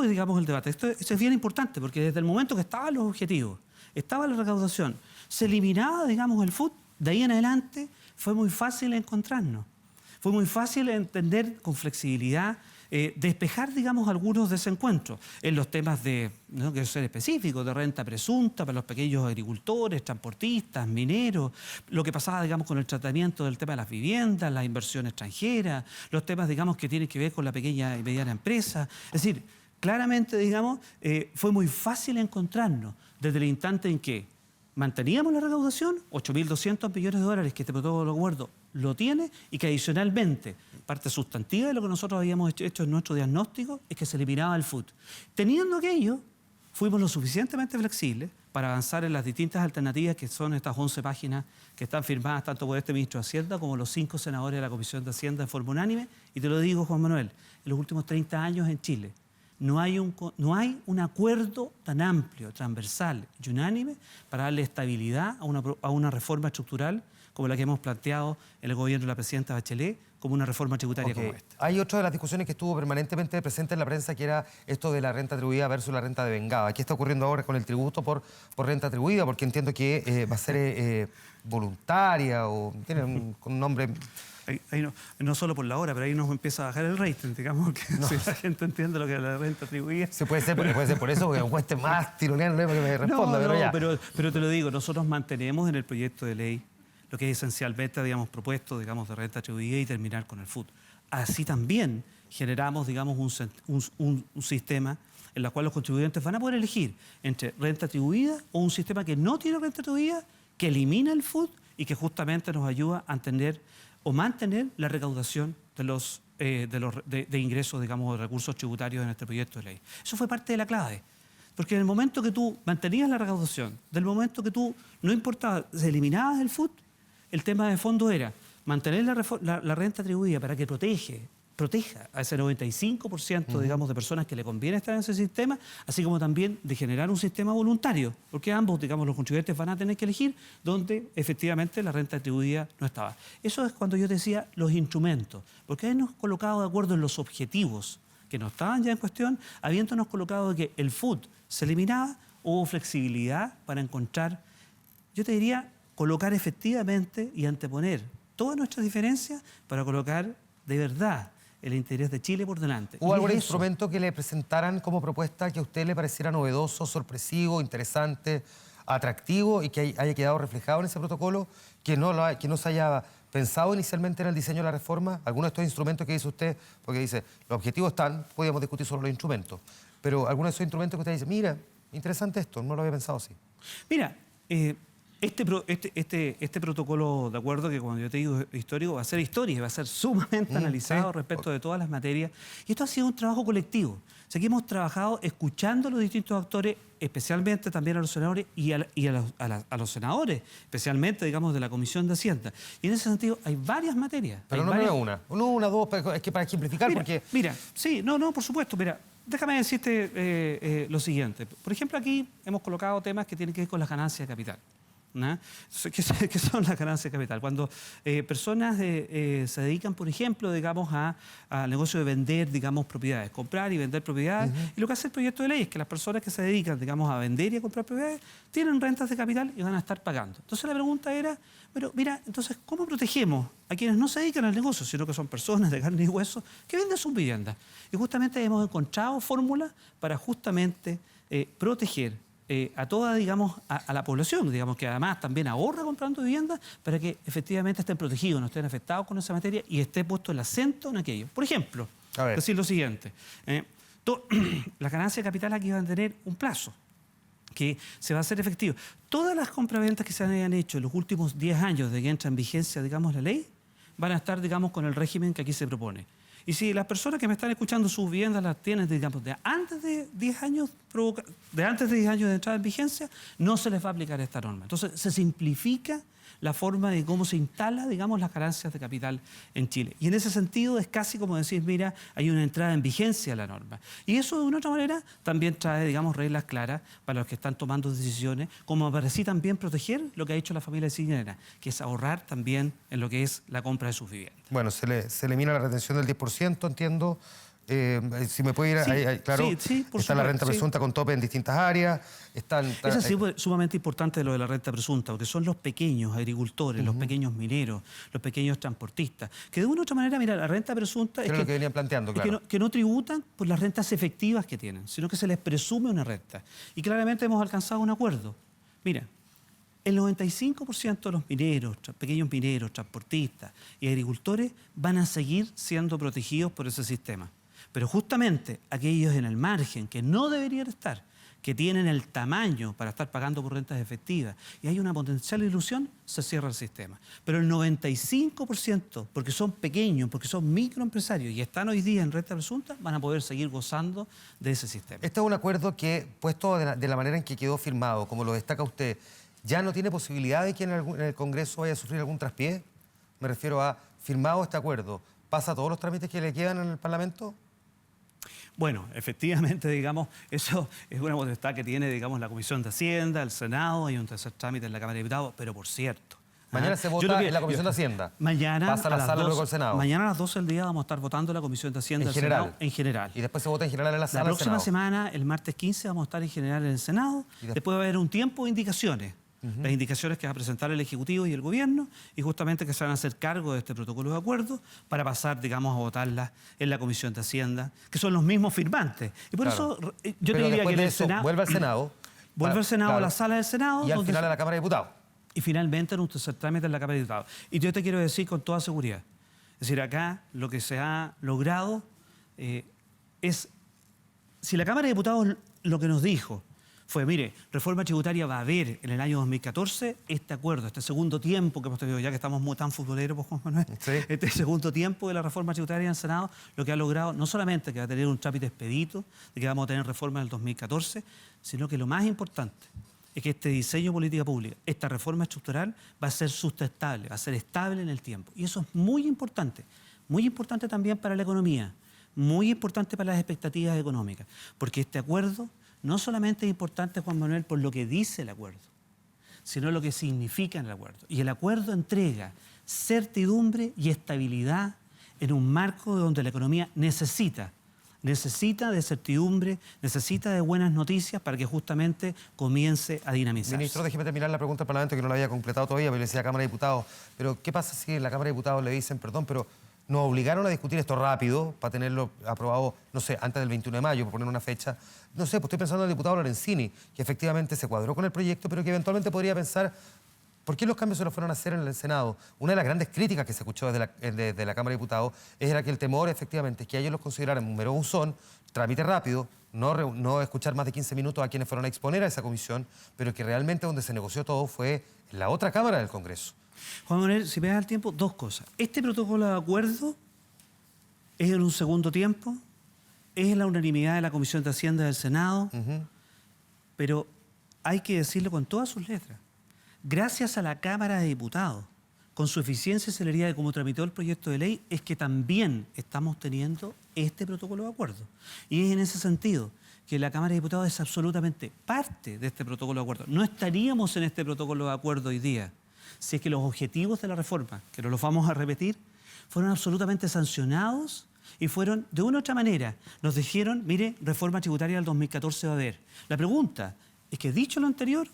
digamos, el debate. Esto es bien importante porque desde el momento que estaban los objetivos, estaba la recaudación, se eliminaba, digamos, el FUT, de ahí en adelante fue muy fácil encontrarnos. Fue muy fácil entender con flexibilidad, despejar, digamos, algunos desencuentros en los temas de, no quiero ser específico, de renta presunta para los pequeños agricultores, transportistas, mineros, lo que pasaba, digamos, con el tratamiento del tema de las viviendas, la inversión extranjera, los temas, digamos, que tienen que ver con la pequeña y mediana empresa. Es decir, claramente, digamos, fue muy fácil encontrarnos desde el instante en que manteníamos la recaudación, 8.200 millones de dólares que este protocolo de acuerdo lo tiene y que adicionalmente, parte sustantiva de lo que nosotros habíamos hecho en nuestro diagnóstico es que se eliminaba el food. Teniendo aquello, fuimos lo suficientemente flexibles para avanzar en las distintas alternativas que son estas 11 páginas que están firmadas tanto por este ministro de Hacienda como los 5 senadores de la Comisión de Hacienda en forma unánime. Y te lo digo, Juan Manuel, en los últimos 30 años en Chile no hay un acuerdo tan amplio, transversal y unánime para darle estabilidad a una reforma estructural como la que hemos planteado en el gobierno de la presidenta Bachelet, como una reforma tributaria como esta. Hay otra de las discusiones que estuvo permanentemente presente en la prensa, que era esto de la renta atribuida versus la renta devengada. ¿Qué está ocurriendo ahora con el tributo por renta atribuida? Porque entiendo que va a ser voluntaria o tiene un nombre... Ahí no solo por la hora, pero ahí nos empieza a bajar el rating, digamos, que si la gente entiende lo que es la renta atribuida. Sí, puede ser por eso, porque me cueste más tironearle para que me responda, pero ya. Pero te lo digo, nosotros mantenemos en el proyecto de ley lo que esencialmente habíamos propuesto, digamos, de renta atribuida y terminar con el food. Así también generamos, digamos, un sistema en el cual los contribuyentes van a poder elegir entre renta atribuida o un sistema que no tiene renta atribuida, que elimina el food y que justamente nos ayuda a entender o mantener la recaudación de ingresos, digamos, de recursos tributarios en este proyecto de ley. Eso fue parte de la clave. Porque en el momento que tú mantenías la recaudación, del momento que tú, no importaba, se eliminabas el food, el tema de fondo era mantener la renta atribuida para que proteja a ese 95%, digamos, de personas que le conviene estar en ese sistema, así como también de generar un sistema voluntario, porque ambos, digamos, los contribuyentes van a tener que elegir donde efectivamente la renta atribuida no estaba. Eso es cuando yo decía los instrumentos, porque habernos colocado de acuerdo en los objetivos que no estaban ya en cuestión, habiéndonos colocado de que el food se eliminaba, hubo flexibilidad para encontrar, yo te diría, colocar efectivamente y anteponer todas nuestras diferencias para colocar de verdad el interés de Chile por delante. ¿Hubo algún instrumento que le presentaran como propuesta que a usted le pareciera novedoso, sorpresivo, interesante, atractivo y que haya quedado reflejado en ese protocolo, que no se haya pensado inicialmente en el diseño de la reforma? ¿Alguno de estos instrumentos que dice usted? Porque dice, los objetivos están, podríamos discutir sobre los instrumentos, pero alguno de esos instrumentos que usted dice, mira, interesante esto, no lo había pensado así. Mira, este protocolo de acuerdo, que cuando yo te digo histórico, va a ser histórico y va a ser sumamente analizado respecto de todas las materias. Y esto ha sido un trabajo colectivo. O sea, que hemos trabajado escuchando a los distintos actores, especialmente también a los senadores y a los senadores, especialmente, digamos, de la Comisión de Hacienda. Y en ese sentido hay varias materias. Pero no una, dos, es que para ejemplificar, porque... Mira, sí, por supuesto, mira. Déjame decirte lo siguiente. Por ejemplo, aquí hemos colocado temas que tienen que ver con las ganancias de capital. ¿No? ¿Qué son las ganancias de capital? Cuando personas se dedican, por ejemplo, digamos, al negocio de vender, digamos, propiedades, comprar y vender propiedades, y lo que hace el proyecto de ley es que las personas que se dedican, digamos, a vender y a comprar propiedades tienen rentas de capital y van a estar pagando. Entonces la pregunta era, pero mira, entonces, ¿cómo protegemos a quienes no se dedican al negocio, sino que son personas de carne y hueso que venden sus viviendas? Y justamente hemos encontrado fórmulas para justamente proteger a toda, digamos, a la población, digamos, que además también ahorra comprando viviendas para que efectivamente estén protegidos, no estén afectados con esa materia y esté puesto el acento en aquello. Por ejemplo, decir lo siguiente, las ganancias de capital aquí van a tener un plazo que se va a hacer efectivo. Todas las compraventas que se hayan hecho en los últimos 10 años de que entra en vigencia, digamos, la ley, van a estar, digamos, con el régimen que aquí se propone. Y si las personas que me están escuchando sus viviendas las tienen, digamos, de antes de 10 años de entrada en vigencia, no se les va a aplicar esta norma. Entonces, se simplifica la forma de cómo se instala, digamos, las ganancias de capital en Chile. Y en ese sentido es casi como decir, mira, hay una entrada en vigencia a la norma. Y eso, de una otra manera, también trae, digamos, reglas claras para los que están tomando decisiones, como para así también proteger lo que ha hecho la familia Siciliana, que es ahorrar también en lo que es la compra de sus viviendas. Bueno, se elimina la retención del 10%, entiendo. Si me puede ir, claro, está la renta presunta con tope en distintas áreas. Eso sí es sumamente importante lo de la renta presunta, porque son los pequeños agricultores, los pequeños mineros, los pequeños transportistas, que de una u otra manera, mira, la renta presunta es lo que venían planteando, claro. que no tributan por las rentas efectivas que tienen, sino que se les presume una renta. Y claramente hemos alcanzado un acuerdo. Mira, el 95% de los mineros, pequeños mineros, transportistas y agricultores van a seguir siendo protegidos por ese sistema. Pero justamente aquellos en el margen que no deberían estar, que tienen el tamaño para estar pagando por rentas efectivas y hay una potencial ilusión, se cierra el sistema. Pero el 95%, porque son pequeños, porque son microempresarios y están hoy día en renta presunta, van a poder seguir gozando de ese sistema. Este es un acuerdo que, puesto de la manera en que quedó firmado, como lo destaca usted, ¿ya no tiene posibilidad de que en el Congreso vaya a sufrir algún traspié? Me refiero a, firmado este acuerdo, ¿pasa todos los trámites que le quedan en el Parlamento? Bueno, efectivamente, digamos, eso es una potestad que tiene, digamos, la Comisión de Hacienda, el Senado, hay un tercer trámite en la Cámara de Diputados, pero por cierto... Mañana se vota en la Comisión de Hacienda. Mañana pasa a la sala luego al Senado. Mañana a las 12 del día vamos a estar votando en la Comisión de Hacienda en general. Senado, en general. Y después se vota en general en la sala del Senado. La próxima semana, el martes 15, vamos a estar en general en el Senado. Después va a haber un tiempo de indicaciones. Las indicaciones que va a presentar el Ejecutivo y el Gobierno y justamente que se van a hacer cargo de este protocolo de acuerdo para pasar, digamos, a votarlas en la Comisión de Hacienda, que son los mismos firmantes. Y por eso yo te diría que en el Senado... Vuelve al Senado. Vuelve al Senado, a la sala del Senado. Y al final a la Cámara de Diputados. Y finalmente en un tercer trámite en la Cámara de Diputados. Y yo te quiero decir con toda seguridad, es decir, acá lo que se ha logrado es... Si la Cámara de Diputados lo que nos dijo fue, mire, reforma tributaria va a haber en el año 2014 este acuerdo, este segundo tiempo que hemos tenido, ya que estamos tan futboleros, pues, Juan Manuel, este segundo tiempo de la reforma tributaria en el Senado, lo que ha logrado no solamente que va a tener un trámite expedito, de que vamos a tener reforma en el 2014, sino que lo más importante es que este diseño de política pública, esta reforma estructural, va a ser sustentable, va a ser estable en el tiempo. Y eso es muy importante también para la economía, muy importante para las expectativas económicas, porque este acuerdo no solamente es importante, Juan Manuel, por lo que dice el acuerdo, sino lo que significa el acuerdo. Y el acuerdo entrega certidumbre y estabilidad en un marco donde la economía necesita de certidumbre, necesita de buenas noticias para que justamente comience a dinamizarse. Ministro, déjeme terminar la pregunta del Parlamento, que no la había completado todavía, pero le decía a la Cámara de Diputados. Pero, ¿qué pasa si en la Cámara de Diputados le dicen, perdón, pero nos obligaron a discutir esto rápido para tenerlo aprobado, no sé, antes del 21 de mayo, por poner una fecha? No sé, pues estoy pensando en el diputado Lorenzini, que efectivamente se cuadró con el proyecto, pero que eventualmente podría pensar, ¿por qué los cambios se los fueron a hacer en el Senado? Una de las grandes críticas que se escuchó desde la Cámara de Diputados era que el temor, efectivamente, es que ellos los consideraran un mero buzón, trámite rápido, no escuchar más de 15 minutos a quienes fueron a exponer a esa comisión, pero que realmente donde se negoció todo fue en la otra Cámara del Congreso. Juan Manuel, si me das el tiempo, dos cosas. Este protocolo de acuerdo es en un segundo tiempo, es en la unanimidad de la Comisión de Hacienda del Senado, pero hay que decirlo con todas sus letras. Gracias a la Cámara de Diputados, con su eficiencia y celeridad de cómo tramitó el proyecto de ley, es que también estamos teniendo este protocolo de acuerdo. Y es en ese sentido que la Cámara de Diputados es absolutamente parte de este protocolo de acuerdo. No estaríamos en este protocolo de acuerdo hoy día si es que los objetivos de la reforma, que no los vamos a repetir, fueron absolutamente sancionados y fueron, de una u otra manera, nos dijeron, mire, reforma tributaria del 2014 va a haber. La pregunta es que, dicho lo anterior,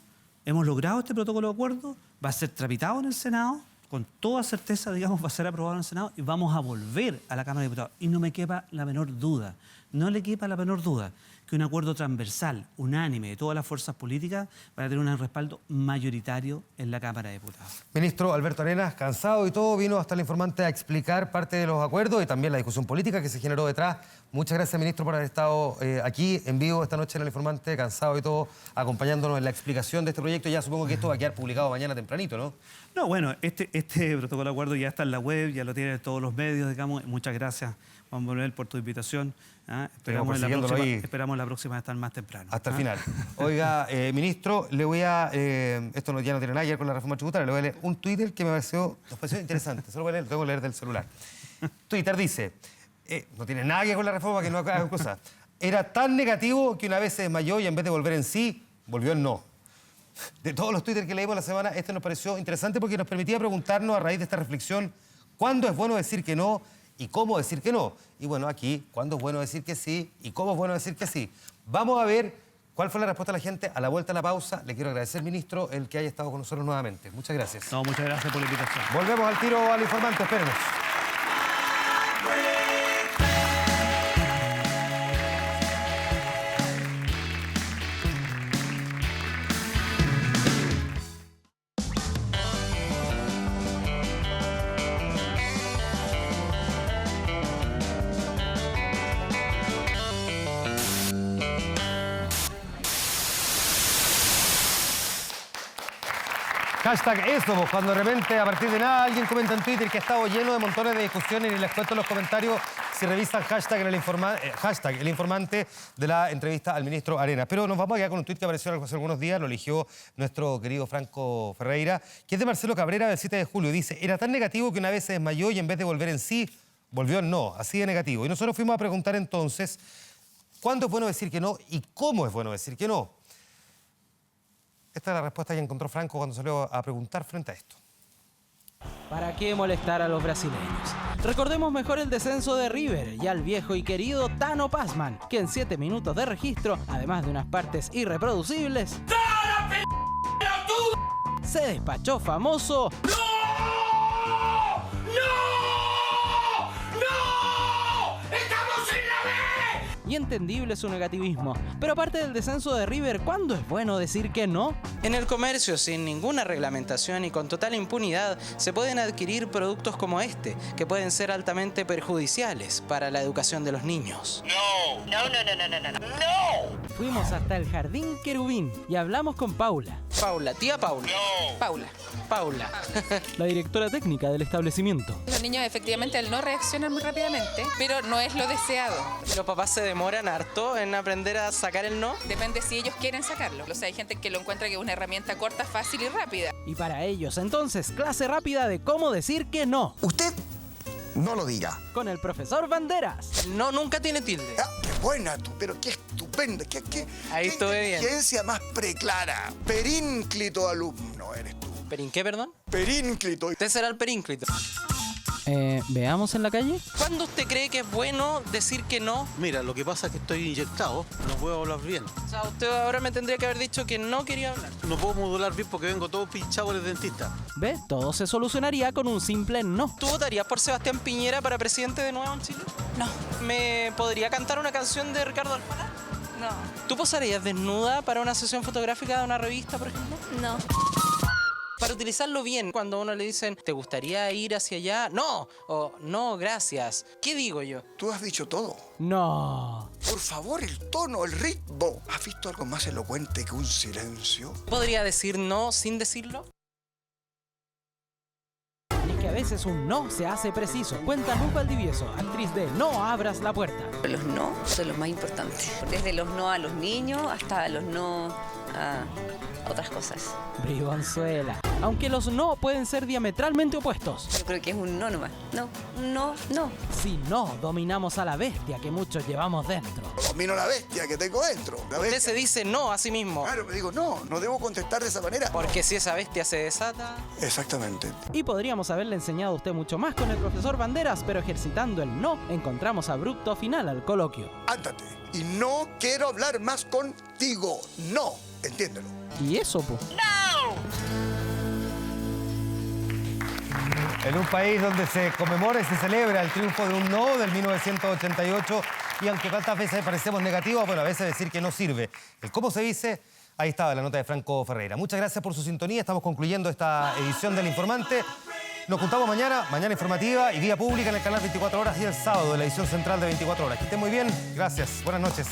hemos logrado este protocolo de acuerdo, va a ser tramitado en el Senado, con toda certeza, digamos, va a ser aprobado en el Senado y vamos a volver a la Cámara de Diputados. Y no me quepa la menor duda, no le quepa la menor duda que un acuerdo transversal, unánime, de todas las fuerzas políticas va a tener un respaldo mayoritario en la Cámara de Diputados. Ministro Alberto Arenas, cansado y todo, vino hasta el informante a explicar parte de los acuerdos y también la discusión política que se generó detrás. Muchas gracias, ministro, por haber estado aquí en vivo esta noche en el informante, cansado y todo, acompañándonos en la explicación de este proyecto. Ya supongo que esto va a quedar publicado mañana tempranito, ¿no? No, bueno, este protocolo de acuerdo ya está en la web, ya lo tienen todos los medios, digamos. Muchas gracias, Juan Manuel, por tu invitación. Esperamos la próxima estar más temprano. Hasta el final. Oiga, ministro, le voy a... esto ya no tiene nada que ver con la reforma tributaria, le voy a leer un Twitter que nos pareció interesante. Solo lo tengo que leer del celular. Twitter dice, no tiene nada que ver con la reforma, que no hagan cosas. Era tan negativo que una vez se desmayó y en vez de volver en sí, volvió en no. De todos los Twitter que leímos la semana, este nos pareció interesante porque nos permitía preguntarnos a raíz de esta reflexión cuándo es bueno decir que no y cómo decir que no. Y bueno, aquí, cuándo es bueno decir que sí y cómo es bueno decir que sí. Vamos a ver cuál fue la respuesta de la gente a la vuelta a la pausa. Le quiero agradecer, ministro, el que haya estado con nosotros nuevamente. Muchas gracias. No, muchas gracias por la invitación. Volvemos al tiro al informante. Espérenos. Hashtag eso, pues, cuando de repente a partir de nada alguien comenta en Twitter que ha estado lleno de montones de discusiones y les cuento en los comentarios si revisan hashtag el informante de la entrevista al ministro Arenas. Pero nos vamos a quedar con un tuit que apareció hace algunos días, lo eligió nuestro querido Franco Ferreira, que es de Marcelo Cabrera del 7 de julio. Dice, era tan negativo que una vez se desmayó y en vez de volver en sí, volvió en no, así de negativo. Y nosotros fuimos a preguntar entonces, ¿cuándo es bueno decir que no y cómo es bueno decir que no? Esta es la respuesta que encontró Franco cuando salió a preguntar frente a esto. ¿Para qué molestar a los brasileños? Recordemos mejor el descenso de River y al viejo y querido Tano Pazman, que en 7 minutos de registro, además de unas partes irreproducibles, se despachó famoso. Y entendible su negativismo. Pero aparte del descenso de River, ¿cuándo es bueno decir que no? En el comercio, sin ninguna reglamentación y con total impunidad, se pueden adquirir productos como este, que pueden ser altamente perjudiciales para la educación de los niños. No. Fuimos hasta el Jardín Querubín y hablamos con Paula. Tía Paula. Paula. La directora técnica del establecimiento. Los niños efectivamente al no reaccionan muy rápidamente, pero no es lo deseado. ¿Los papás se demoran harto en aprender a sacar el no? Depende si ellos quieren sacarlo. O sea, hay gente que lo encuentra que es una herramienta corta, fácil y rápida. Y para ellos, entonces, clase rápida de cómo decir que no. Usted no lo diga. Con el profesor Banderas. No, nunca tiene tilde. Ah, qué buena tú, pero qué estupenda. Ahí estuve bien. Qué inteligencia más preclara. Perínclito alumno eres tú. ¿Perín qué, perdón? Perínclito. Usted será el perínclito. ¿Veamos en la calle? ¿Cuándo usted cree que es bueno decir que no? Mira, lo que pasa es que estoy inyectado, no puedo hablar bien. O sea, usted ahora me tendría que haber dicho que no quería hablar. No puedo modular bien porque vengo todo pinchado por el dentista. ¿Ve? Todo se solucionaría con un simple no. ¿Tú votarías por Sebastián Piñera para presidente de nuevo en Chile? No. ¿Me podría cantar una canción de Ricardo Alfaro? No. ¿Tú posarías desnuda para una sesión fotográfica de una revista, por ejemplo? No. Para utilizarlo bien, cuando a uno le dicen, ¿te gustaría ir hacia allá? No, o no, gracias. ¿Qué digo yo? Tú has dicho todo. No. Por favor, el tono, el ritmo. ¿Has visto algo más elocuente que un silencio? ¿Podría decir no sin decirlo? Y es que a veces un no se hace preciso. Cuenta Luz Valdivieso, actriz de No abras la puerta. Los no son los más importantes. Desde los no a los niños hasta los no a otras cosas. Bribonzuela. Aunque los no pueden ser diametralmente opuestos. Yo creo que es un no nomás. No. Si no dominamos a la bestia que muchos llevamos dentro. Domino la bestia que tengo dentro. Usted se dice no a sí mismo. Claro, me digo, no debo contestar de esa manera. Porque si esa bestia se desata... Exactamente. Y podríamos haberle enseñado a usted mucho más con el profesor Banderas, pero ejercitando el no, encontramos abrupto final al coloquio. Ándate. Y no quiero hablar más contigo. No. Entiéndelo. ¿Y eso, po? ¡No! En un país donde se conmemora y se celebra el triunfo de un no del 1988, y aunque tantas veces parecemos negativos, bueno, a veces decir que no sirve. El cómo se dice, ahí estaba la nota de Franco Ferreira. Muchas gracias por su sintonía. Estamos concluyendo esta edición del Informante. Nos juntamos mañana informativa y vía pública en el canal 24 Horas y el sábado de la edición central de 24 Horas. Que estén muy bien. Gracias. Buenas noches.